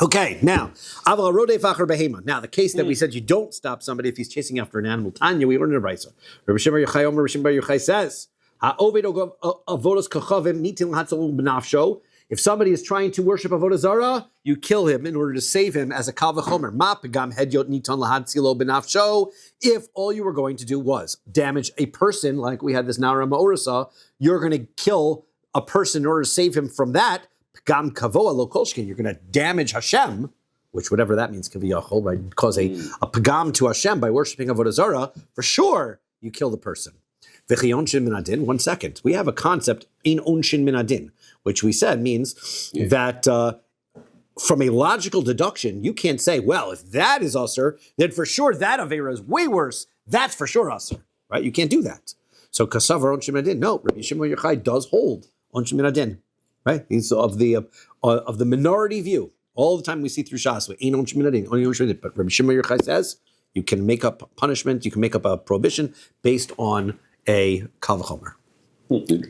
Okay, now, aval rodef achar behema. Now, the case that we said you don't stop somebody if he's chasing after an animal. Tanya, we learned in a brisa. Rabbi Shimon Bar Yochai Omer, Rabbi Shimon Bar Yochai says, "Ha'oved avodas kachavim nitin lahatzal b'nafsho." If somebody is trying to worship avodah zarah, you kill him in order to save him as a kal v'chomer. Ma pegam hedyot nitan lahatzilo b'nafsho. If all you were going to do was damage a person, like we had this Nara Ma'orasa, you're going to kill a person in order to save him from that. Pegam kavoa lo kolshkin. You're going to damage Hashem, which whatever that means, kaviyachol, right? Cause a pegam to Hashem by worshiping avodah zarah. For sure, you kill the person. V'chi onshin min adin. 1 second. We have a concept in onshin min adin, which we said means that from a logical deduction, you can't say, well, if that is usher, then for sure that avera is way worse. That's for sure usher, right? You can't do that. So kasavar onshin min adin. No, Rabbi Shimon Bar Yochai does hold onshin min adin, right? He's of the minority view. All the time we see through Shas, ain't onshin min adin, only onshin min adin. But Rabbi Shimon Bar Yochai says you can make up punishment, you can make up a prohibition based on a kal v'chomer.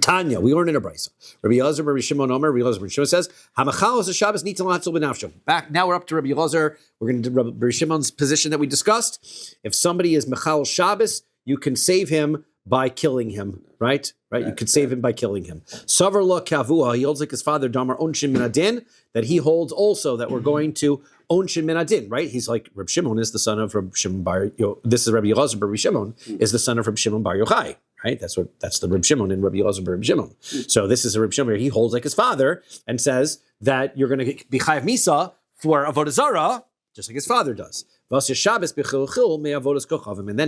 Tanya, we learned in a brisa. Rabbi Elazar, Rabbi Shimon Omer, Rabbi Elazar, Rabbi Shimon says, "Hamachal is a Shabbos nitzal lahatzil b'nafsho." Back now, we're up to Rabbi Elazar. We're going to do Rabbi Shimon's position that we discussed. If somebody is mechal Shabbos, you can save him by killing him, right? Right? You could save him by killing him. Savar lo kavua, he holds like his father, Damar Onshin min adin, that he holds also that we're going to Onshin min adin, right? He's like, Reb Shimon is the son of Reb Shimon bar, this is Rabbi Elazar, but Reb Shimon is the son of Reb Shimon bar Yochai, right? That's the Reb Shimon in Rabbi Elazar bar Reb Shimon. So this is a Reb Shimon, he holds like his father and says that you're going to be chayav misa for avodah zarah, just like his father does. And then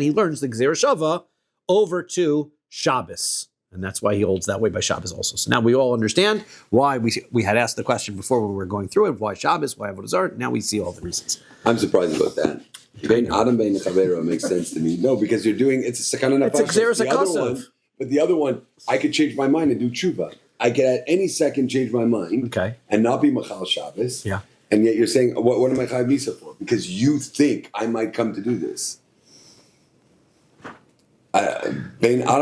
he learns the Gzera Shava over to Shabbos. And that's why he holds that way by Shabbos also. So now we all understand why we had asked the question before when we were going through it, why Shabbos, why Avodah Zarah. Now we see all the reasons. I'm surprised about that. Bein Adam bein Chavera makes sense to me. No, because you're doing, it's a Sakana Nefashos. It's a Gzera Sakasav. But the other one, I could change my mind and do tshuva. I could at any second change my mind and not be Machal Shabbos. Yeah. And yet you're saying, what am I Chayav Misa for? Because you think I might come to do this. You have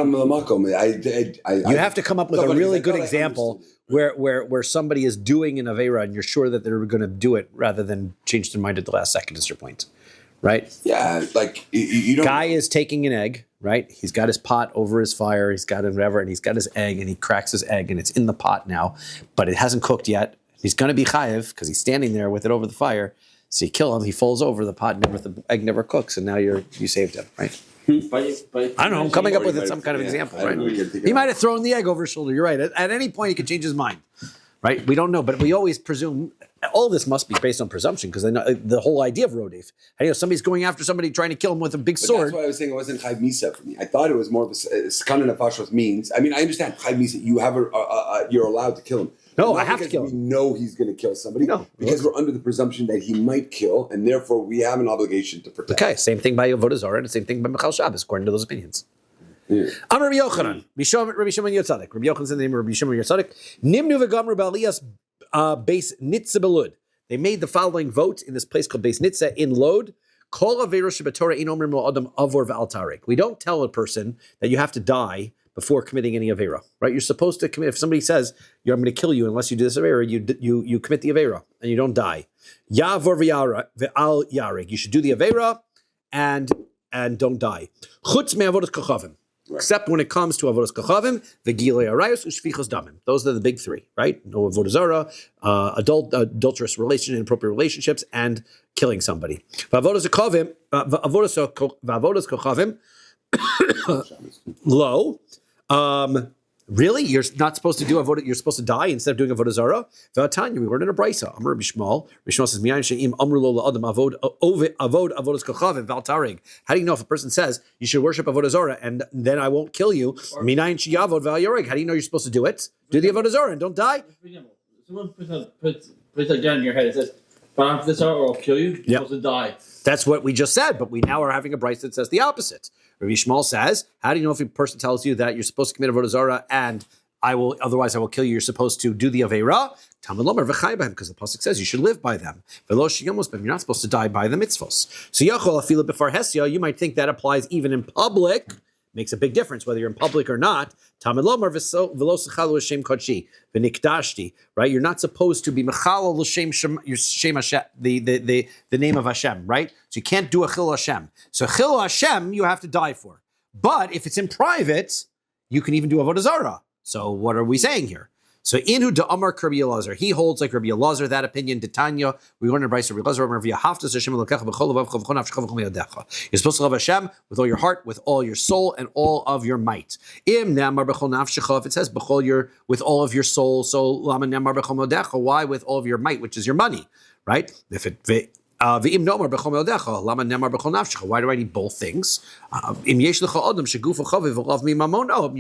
to come up with a really good example where somebody is doing an Avera and you're sure that they're going to do it rather than change their mind at the last second is your point, right? Yeah, like you don't... Guy is taking an egg, right? He's got his pot over his fire, he's got whatever, and he's got his egg and he cracks his egg and it's in the pot now, but it hasn't cooked yet. He's going to be chayiv because he's standing there with it over the fire. So you kill him, he falls over, the pot the egg never cooks, and now you saved him, right? I don't know. I'm coming up with some kind of example, right? He might have thrown the egg over his shoulder. You're right. At any point, he could change his mind, right? We don't know, but we always presume all this must be based on presumption because the whole idea of Rodef. Somebody's going after somebody trying to kill him with a big sword. That's why I was saying it wasn't Chayv Misa for me. I thought it was more of a Sakana Nefashos means. I mean, I understand Chayv Misa. You have you're allowed to kill him. No, I have to kill him. We know he's going to kill somebody. No, because we're under the presumption that he might kill, and therefore we have an obligation to protect. Okay, same thing by Avodah Zarah, and the same thing by Machal Shabbos, according to those opinions. Amar Rabbi Yochanan, Rabbi Shimon Yotzadik. Rabbi Yochanan's in the name of Rabbi Shimon Yotzadik. Nimnu v'gamru b'aliyas base Nitza belud. They made the following vote in this place called Beis Nitza in Lod. Kol avera shebatorah ein omrim lo adam avor v'al tarik. We don't tell a person that you have to die before committing any avera, right? You're supposed to commit. If somebody says, I'm going to kill you unless you do this avera, you commit the avera and you don't die. Yavor v'al yarig. You should do the avera and don't die. Chutz me'avodas kochavim. Right. Except when it comes to avodas kochavim, v'gilei arayos u'shfichos damim. Those are the big three, right? No avodah zarah, adulterous inappropriate relationships, and killing somebody. V'avodas kochavim, low. Really? You're not supposed to do avodah. You're supposed to die instead of doing avodah zarah. V'atanya, we learned in a brisa. Amar Rabbi Shmuel. Rabbi Shmuel says, "Miyayin she'im amru lo la'adam avod avodas kochavim v'altarig." How do you know if a person says you should worship avodah zarah and then I won't kill you? Miyayin she'yavod v'al. How do you know you're supposed to do it? Do the avodah zarah and don't die. Someone puts a gun in your head and says, "But after this hour, I'll kill you." You're supposed to die. That's what we just said, but we now are having a brisa that says the opposite. Rabbi Shmuel says, how do you know if a person tells you that you're supposed to commit avodah zarah and otherwise I will kill you, you're supposed to do the avera? Talmud Lomer v'chai b'hem, because the pasuk says you should live by them. V'lo sheyamos b'hem, you're not supposed to die by the mitzvos. So yachol afila b'far hesya, you might think that applies even in public. Makes a big difference whether you're in public or not. Talmud Lomer v'lo sechalu l'shem kodshi v'nikdashti, right? You're not supposed to be mechalo l'shem Shem Hashem, the name of Hashem, right? So you can't do a chil Hashem. So chil Hashem you have to die for. But if it's in private, you can even do avodah zarah. So what are we saying here? So inhu da Amar Rabbi Elazar, he holds like Rabbi Elazar that opinion. Tanya, we learn in Rabbi Elazar, you're supposed to love Hashem with all your heart, with all your soul, and all of your might. If it says with all of your soul, so why with all of your might, which is your money, right? Why do I need both things? You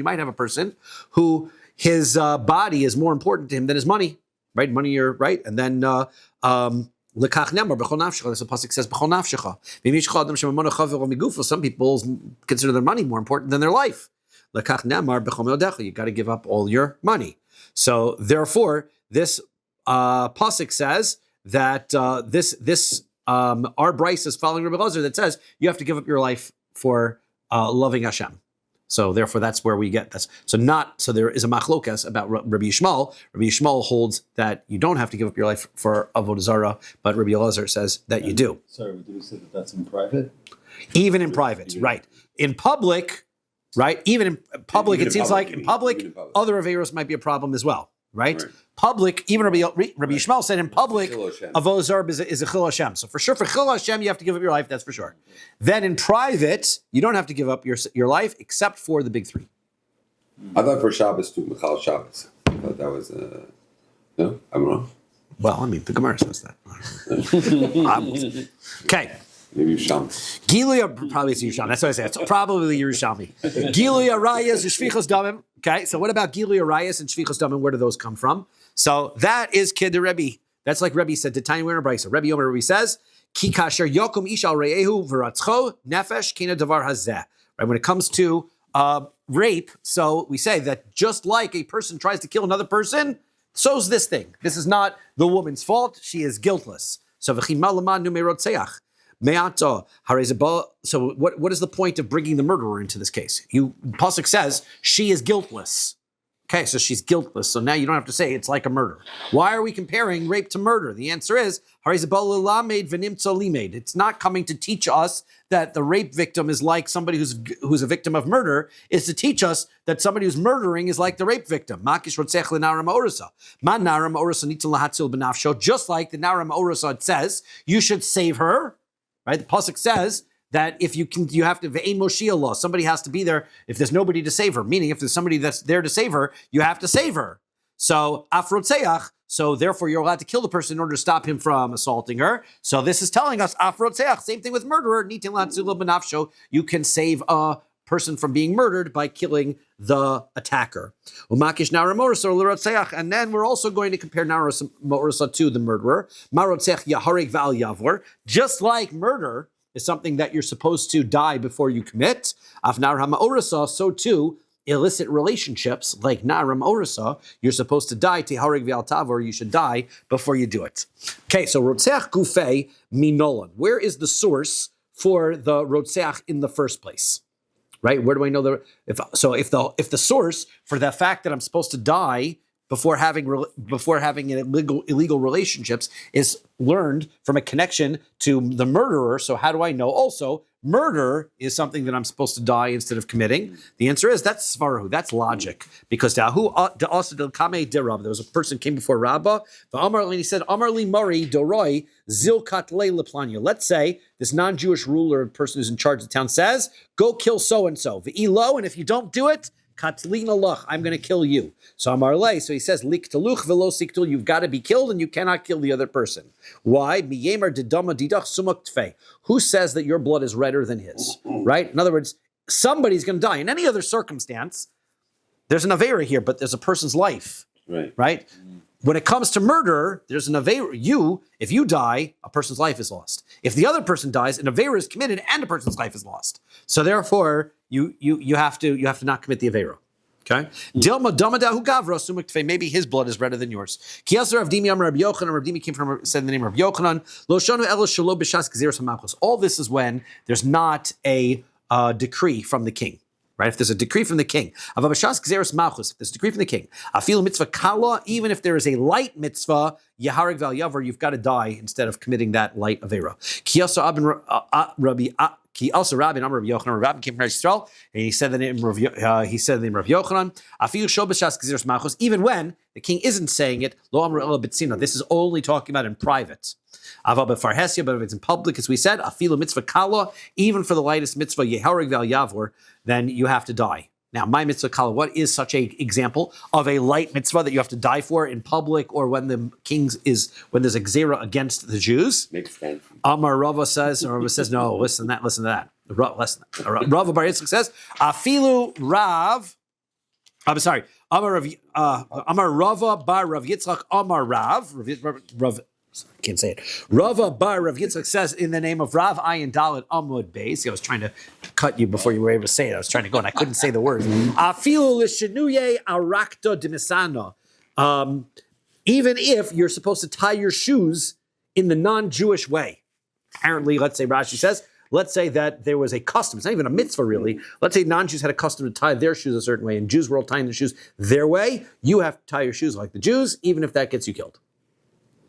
might have a person who his body is more important to him than his money, right? Money, you're right, and then the pasuk says some people consider their money more important than their life. You got to give up all your money. So therefore, this pasuk says that this our brisa is following Rabbi Elazar that says you have to give up your life for loving Hashem. So therefore, that's where we get this. So there is a machlokas about Rabbi Yishmael. Rabbi Yishmael holds that you don't have to give up your life for avodah zarah, but Rabbi Elazar says that you do. Sorry, did we say that that's in private? Even in private, right? In public, right? Even in public, Even it in seems public, like you in mean, public, even in public. other averos might be a problem as well, right? Right. Public, even Rabbi Yishmael said in public, Chil Hashem. avodah zarah is a chil Hashem. So for sure, for chil Hashem, you have to give up your life. That's for sure. Then in private, you don't have to give up your life except for the big three. I thought for Shabbos too, Michal Shabbos. I thought that was no, I'm wrong. Well, I mean, the Gemara says that. Okay. Maybe Sham. Giluya, probably it's Yerushalmi. That's what I say. It's probably Yerushalmi. Giluya Rayas and Shvichos Damim. Okay, so what about Giluya Rayas and Shvichos Damim? Where do those come from? So that is Kid the Rebbe. That's like Rebbe said to Tanya Werner Brisa. Rebbe Yomer Rebbe says, Ki kasher yokum ish al re'ehu v'ratzcho nefesh kina davar hazeh. Right, when it comes to rape, so we say that just like a person tries to kill another person, so's this thing. This is not the woman's fault. She is guiltless. So v'chi malaman numerotzeach. So what is the point of bringing the murderer into this case? Pasuk says she is guiltless. Okay, so she's guiltless. So now you don't have to say it's like a murder. Why are we comparing rape to murder? The answer is it's not coming to teach us that the rape victim is like somebody who's a victim of murder. It's to teach us that somebody who's murdering is like the rape victim. Just like the Nara Ma'orasa, it says you should save her. Right? The pasuk says that if you have to ve'ein moshia law. Somebody has to be there if there's nobody to save her. Meaning, if there's somebody that's there to save her, you have to save her. So afrotzeach. So therefore, you're allowed to kill the person in order to stop him from assaulting her. So this is telling us afrotzeach. Same thing with murderer. Nitin latzula benafsho. You can save a person from being murdered by killing the attacker. Umakish nara morasa l'rotzeach, and then we're also going to compare nara morasa to the murderer. Marotzeach yahareg val yavor. Just like murder is something that you're supposed to die before you commit. Af nara morasa, so too illicit relationships like nara morasa, you're supposed to die. Tehareg val tavor, you should die before you do it. Okay, so rotzeach gufei minolan. Where is the source for the rotzeach in the first place? Right? Where do I know if the source for the fact that I'm supposed to die before having illegal relationships is learned from a connection to the murderer? So how do I know also murder is something that I'm supposed to die instead of committing? The answer is that's svarahu. That's logic. Because there was a person came before Rabba, and he said, Amar li Mari doroi zilkat le leplanya. Let's say this non-Jewish ruler, person who's in charge of the town, says, go kill so-and-so. V'ilo, and if you don't do it, katlina lach, I'm going to kill you. So Amar le, so he says, liktaluch velo siktul, you've got to be killed and you cannot kill the other person. Why? Miyemer didama didach sumak tfei. Who says that your blood is redder than his? Right? In other words, somebody's going to die. In any other circumstance, there's an avera here, but there's a person's life. Right? When it comes to murder, there's an avera. If you die, a person's life is lost. If the other person dies, an avera is committed and a person's life is lost. So therefore, you have to not commit the avera. Okay? Maybe his blood is redder than yours. Rabbi came from said the name of Rabbi Yochanan. All this is when there's not a decree from the king. Right? If there's a decree from the king, if there's a decree from the king, even if there is a light mitzvah, yahareg val yavar, you've got to die instead of committing that light avera. He also Rabbi Amar Rabbi Yochanan. Rabbi came from Israel, and he said the name of Rabbi Yochanan. Even when the king isn't saying it, lo amar ela b'tzina. This is only talking about in private. But if it's in public, as we said, afilu mitzvah kala, even for the lightest mitzvah, yehareg val yavor, then you have to die. Now, my mitzvah kala, what is such a example of a light mitzvah that you have to die for in public, or when the king's when there's a gzera against the Jews? Makes sense. Amar Rava says, no, listen to that. Rava Bar Yitzchak says, afilu Rav. I'm sorry. Amar Rava Bar Rav Yitzchak Amar Rav. I can't say it. Rava Bar Rav Yitzchak says in the name of Rav Ayin Dalet Amud Beis. I was trying to cut you before you were able to say it. I was trying to go and I couldn't say the words. Afilu l'shenuye arakta demisana. Even if you're supposed to tie your shoes in the non-Jewish way. Apparently, let's say Rashi says, let's say that there was a custom. It's not even a mitzvah, really. Let's say non-Jews had a custom to tie their shoes a certain way, and Jews were all tying their shoes their way. You have to tie your shoes like the Jews, even if that gets you killed.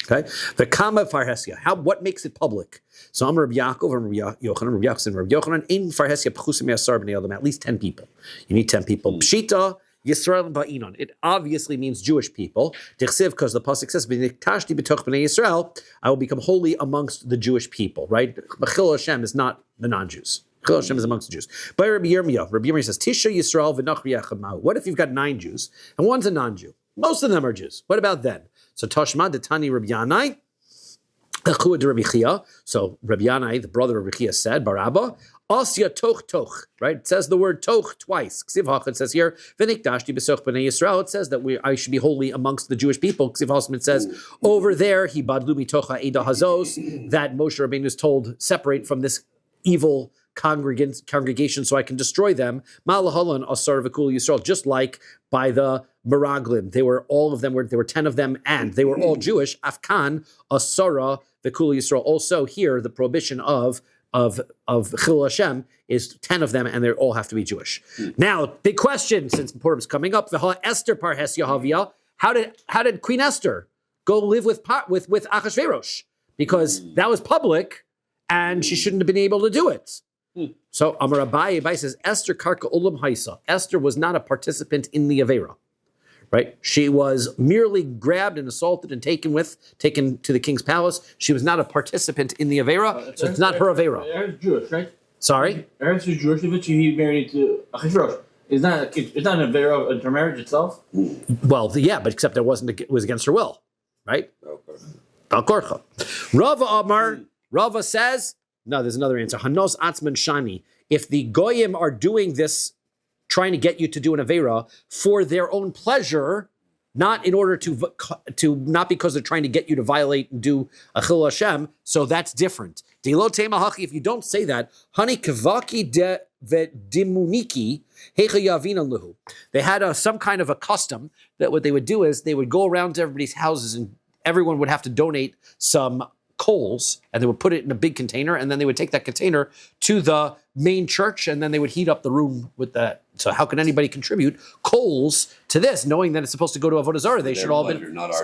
Okay, the Kama Farhesia. What makes it public? So I'm Rabbi Yaakov and Rabbi Yochanan, Rabbi Yaakov and Rabbi Yochanan. In Farhesia, Pechusim Yasar b'nei Adam. At least 10 people. You need 10 people. Pshita Yisrael Ba'inon. It obviously means Jewish people. Dichsiv, because the pasuk says, "V'niktashti b'toch b'nei Yisrael." I will become holy amongst the Jewish people. Right? Chil Hashem is not the non-Jews. Chil Hashem is amongst the Jews. By Rabbi Yirmiyah, Rabbi Yirmiyah says, "Tisha Yisrael v'nachri yachamahu." What if you've got 9 Jews and one's a non-Jew? Most of them are Jews. What about then? So Tashma de Tani Rabbi Yanai, Rabbi Chia. So Rabbi Yanai, the brother of Rabbi Chia, said, Barabba, Asya toch, right? It says the word toch twice. Ksiv Hach, it says here, V'nikdashti b'soch b'nei Yisrael. It says that I should be holy amongst the Jewish people. Ksiv Hosman says, over there, he badlu mitocha eda hazos, that Moshe Rabbeinu is told, separate from this evil congregation so I can destroy them. Malahalan asar v'kul Yisrael, just like by the Meraglim. There were 10 of them, and they were all Jewish. Afkan asara v'kul Yisrael. Also here, the prohibition of Chil Hashem is 10 of them, and they all have to be Jewish. Now, big question, since Purim's coming up, the Esther Parhes Yahavia, how did Queen Esther go live with Achashverosh? Because that was public, and she shouldn't have been able to do it. So Amar Abaye says, Esther Karka Ulam Haisa. Esther was not a participant in the Avera. Right? She was merely grabbed and assaulted and taken to the king's palace. She was not a participant in the Avera, so it's not her Avera. Eretz Jewish, right? Sorry? Eretz is Jewish, if he married to Achashverosh. It's not an Avera of intermarriage itself? Well, yeah, but except it was against her will. Right? Balkorcha. Rava Amar, Rava says, no, there's another answer. Hanos Atzman Shani. If the Goyim are doing this, trying to get you to do an Avera for their own pleasure, not in order not because they're trying to get you to violate and do a Chil Hashem, so that's different. If you don't say that, Hani Kavaki de Dimuniki, they had some kind of a custom that what they would do is they would go around to everybody's houses and everyone would have to donate some coals, and they would put it in a big container, and then they would take that container to the main church, and then they would heat up the room with that. So how can anybody contribute coals to this, knowing that it's supposed to go to Avodah Zarah? They should all be.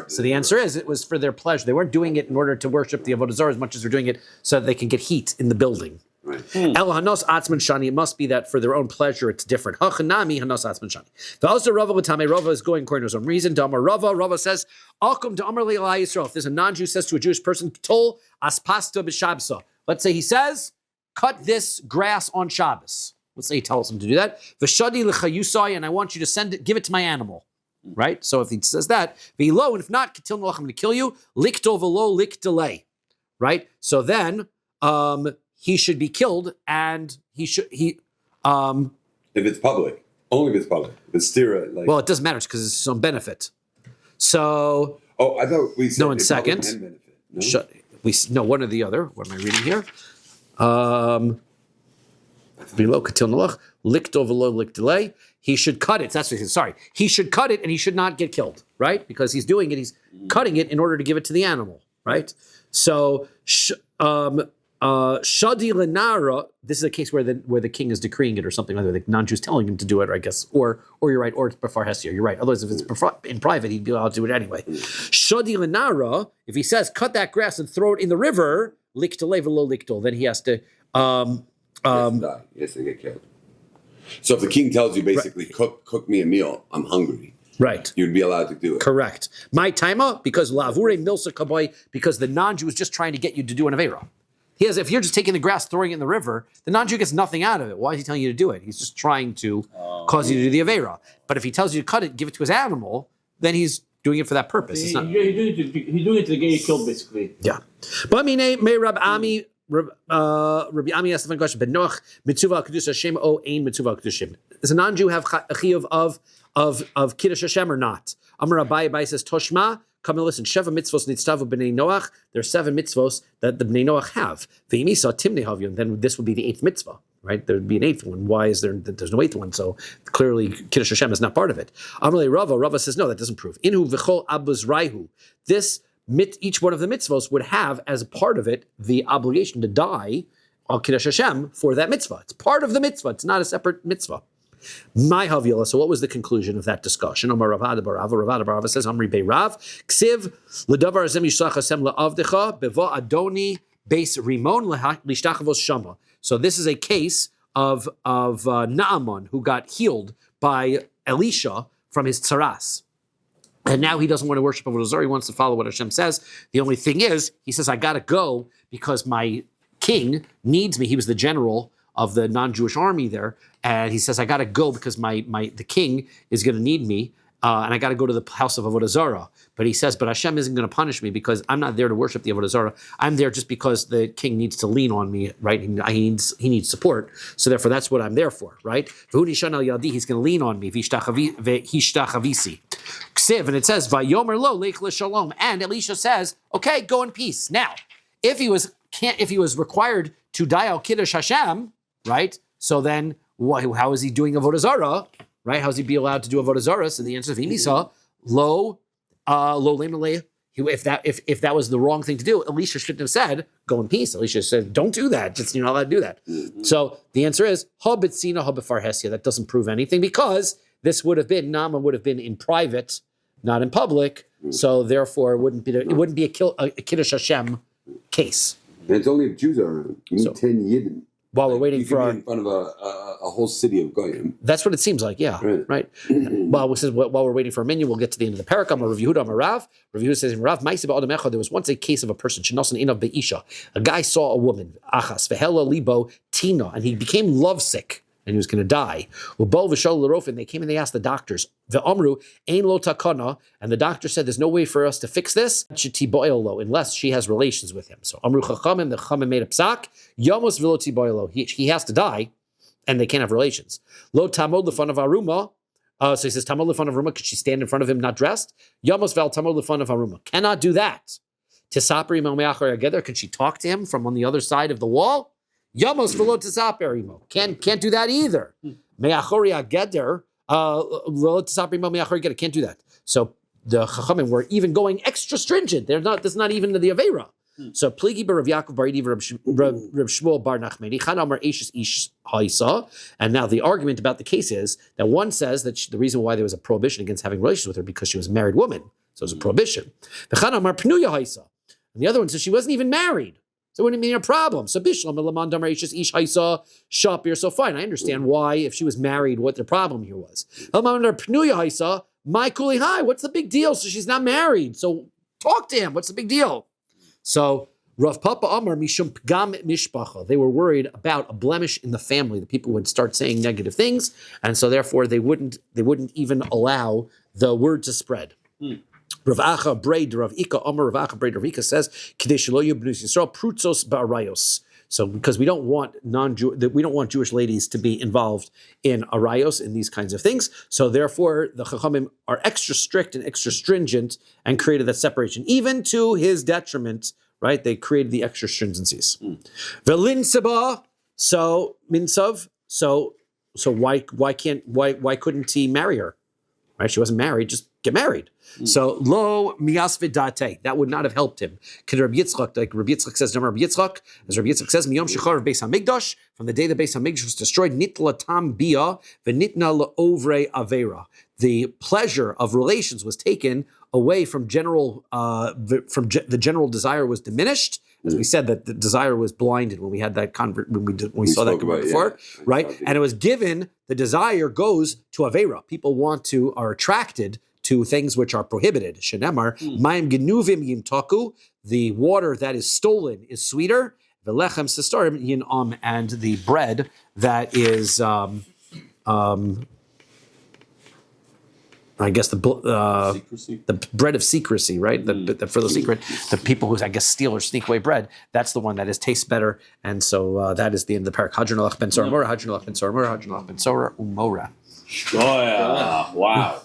So the answer is, it was for their pleasure. They weren't doing it in order to worship the Avodah Zarah as much as they're doing it so that they can get heat in the building. El Hanos Atzman Shani. It must be that for their own pleasure, it's different. Hachanami Hanos Atzman Shani. The also Rava Latame. Rava is going according to his own reason. Damar Rava. Rava says, Akum to Amar Le'alai Yisrael. If there's a non-Jew says to a Jewish person, Tol Aspasta B'Shabsa. Let's say he says, cut this grass on Shabbos. Let's say he tells him to do that. V'shadi l'chayusai, and I want you to give it to my animal. Right? So if he says that, v'lo, and if not, Ketil Nolach, I'm going to kill you. Likto v'lo likdelei. Right? So then, he should be killed, and if it's public, only if it's public. It's stira. Well, it doesn't matter because it's some benefit. So. Oh, I thought we said no. In second. No, one or the other. What am I reading here? Below katil nalach likto v'lo likdelei. He should cut it. That's what he says. Sorry, he should cut it, and he should not get killed. Right, because he's doing it. He's cutting it in order to give it to the animal. Right. So. Shadi Lenara, this is a case where the king is decreeing it or something like that. The non-Jew's telling him to do it, or I guess, or you're right, or it's Befar Hestia, you're right. Otherwise, if it's in private, he'd be allowed to do it anyway. Shadi Lenara, if he says, cut that grass and throw it in the river, liktale v'lo liktol, then he has to die. He has to get killed. So if the king tells you basically, cook me a meal, I'm hungry. Right. You'd be allowed to do it. Correct. My taima, because lavure milsa kaboy, because the non-Jew is just trying to get you to do an avera. If you're just taking the grass, throwing it in the river, the non-Jew gets nothing out of it. Why is he telling you to do it? He's just trying to cause you to do the Avera. But if he tells you to cut it, give it to his animal, then he's doing it for that purpose. He's doing it to get you killed, basically. Yeah. But I mean, may Rabbi Ami asked the funny question, Benoch, Mitzvah Kedusha Hashem, O Ein Mitzvah Kedushim. Does a non-Jew have a chiyuv of Kiddush Hashem or not? Amar Abai says, Toshma, come and listen. Sheva mitzvos nitztavu b'nei Noach. There are 7 mitzvos that the b'nei Noach have. V'imisa timnei havyon. Then this would be the 8th mitzvah, right? There would be an 8th one. Why is there's no 8th one? So clearly Kiddush Hashem is not part of it. Amalei Rava says no, that doesn't prove. Inhu v'chol abuz raihu. Each one of the mitzvos would have as part of it the obligation to die on Kiddush Hashem for that mitzvah. It's part of the mitzvah. It's not a separate mitzvah. My Havila. So what was the conclusion of that discussion? Amar Ravad Barava says, Amri Bei Rav, Ksiv, L'davar Azem Yishlach Hasem La'avdecha, Beva Adoni, Beis Rimon Lishtachavos Shama. So this is a case of Naaman, who got healed by Elisha from his tsaras. And now he doesn't want to worship Avodah Zarah. He wants to follow what Hashem says. The only thing is, he says, I got to go because my king needs me. He was the general of the non-Jewish army there. And he says, I got to go because the king is going to need me. And I got to go to the house of Avodah Zarah. But he says, but Hashem isn't going to punish me because I'm not there to worship the Avodah Zarah. I'm there just because the king needs to lean on me, right? He needs support. So therefore, that's what I'm there for, right? He's going to lean on me. Hishtachavisi. And it says, Vayomer lo leich l'shalom. And Elisha says, okay, go in peace. Now, if he was required to die al kiddush Hashem, right? So then, how is he doing Avodah Zarah? Right? How does he be allowed to do Avodah Zarah? So the answer is V'nisa lo lemalei. If that was the wrong thing to do, Elisha shouldn't have said, go in peace. Elisha said, don't do that. You're not allowed to do that. So the answer is ha b'tzina ha b'farhesia. That doesn't prove anything because this would have been Naaman would have been in private, not in public. So therefore, it wouldn't be a Kiddush Hashem case. And it's only if Jews are around. You need 10 Yidden. While we're waiting for in front of a whole city of Goyim. That's what it seems like, yeah. Right. While we're waiting for a menu, we'll get to the end of the parak. I'm a Rav Yehuda, I'm a Rav. Rav Yehuda says, Rav, there was once a case of a person, a guy saw a woman, Achas, Vehela Libo, Tina, and he became lovesick. And he was going to die. And they came and they asked the doctors, Ve'amru, ein lo takana, and the doctor said, there's no way for us to fix this, unless she has relations with him. So Amru Chachamim, the Chachamim made a psak, Yamos v'lo tiboilo, he has to die, and they can't have relations. Lo tamod l'fan of Aruma, so he says, tamod l'fan of Aruma, could she stand in front of him not dressed? Yamos vel tamod l'fan of Aruma, cannot do that. Tisapri me'achar together, can she talk to him from on the other side of the wall? Yamos v'lo tisaperimo. Can't do that either. Me'achori ageder v'lo tisaperimo me'achori ageder. Can't do that. So the Chachamim were even going extra stringent. This is not even the Aveira. So pligi bar Rav Yaakov bar Idi Rav Shmuel bar Nachmani Chanamar Eishes Ish Haisa. And now the argument about the case is that one says that the reason why there was a prohibition against having relations with her because she was a married woman. So it was a prohibition. The Chanamar Pnuya Haisa. And the other one says she wasn't even married. So it wouldn't be a problem. So Bishlam Lamandamar Ish Haisa Shapir. So fine, I understand why, if she was married, what the problem here was. Lamandar Pnuya Haisa, my kuli hi, what's the big deal? So she's not married. So talk to him. What's the big deal? So Rav Papa Amar Mishum Pgam Mishpacha. They were worried about a blemish in the family. The people would start saying negative things, and so therefore they wouldn't even allow the word to spread. Rav Acha Braid Rav Ika Amar Rav Acha Braid Rav Ika says Kadesh Lo Yibnus Yisrael Prutzos Ba'arayos. So because we don't want Jewish ladies to be involved in arayos, in these kinds of things. So therefore the Chachamim are extra strict and extra stringent and created that separation, even to his detriment. Right? They created the extra stringencies. Velin Saba. So Minsav. So why couldn't he marry her? Right? She wasn't married. Just get married. So lo mias vidate, that would not have helped him. Rabbi Yitzchak, like Rabbi Yitzchak says, Rabbi Yitzchak, as Rabbi Yitzchak says, miyom shechar of Beis Hamikdash, from the day the Beis Hamikdash was destroyed, nitla tam bia v'nitna leovre avera. The pleasure of relations was taken away from the general desire was diminished. As we said, that the desire was blinded when we had that when we saw that before, right? And it was given, the desire goes to avera. People are attracted to things which are prohibited. Shenemar, mayim genuvim yimtaku, the water that is stolen is sweeter. Velechem sistarim yinam, and the bread that is, I guess the bread of secrecy, right? The for the secret, the people who I guess steal or sneak away bread. That's the one that tastes better, and so that is the end of the parak. Hadron alach ben Sorah, Hadron alach ben Sorah, Hadron alach ben Sorah umora. Oh yeah! Wow.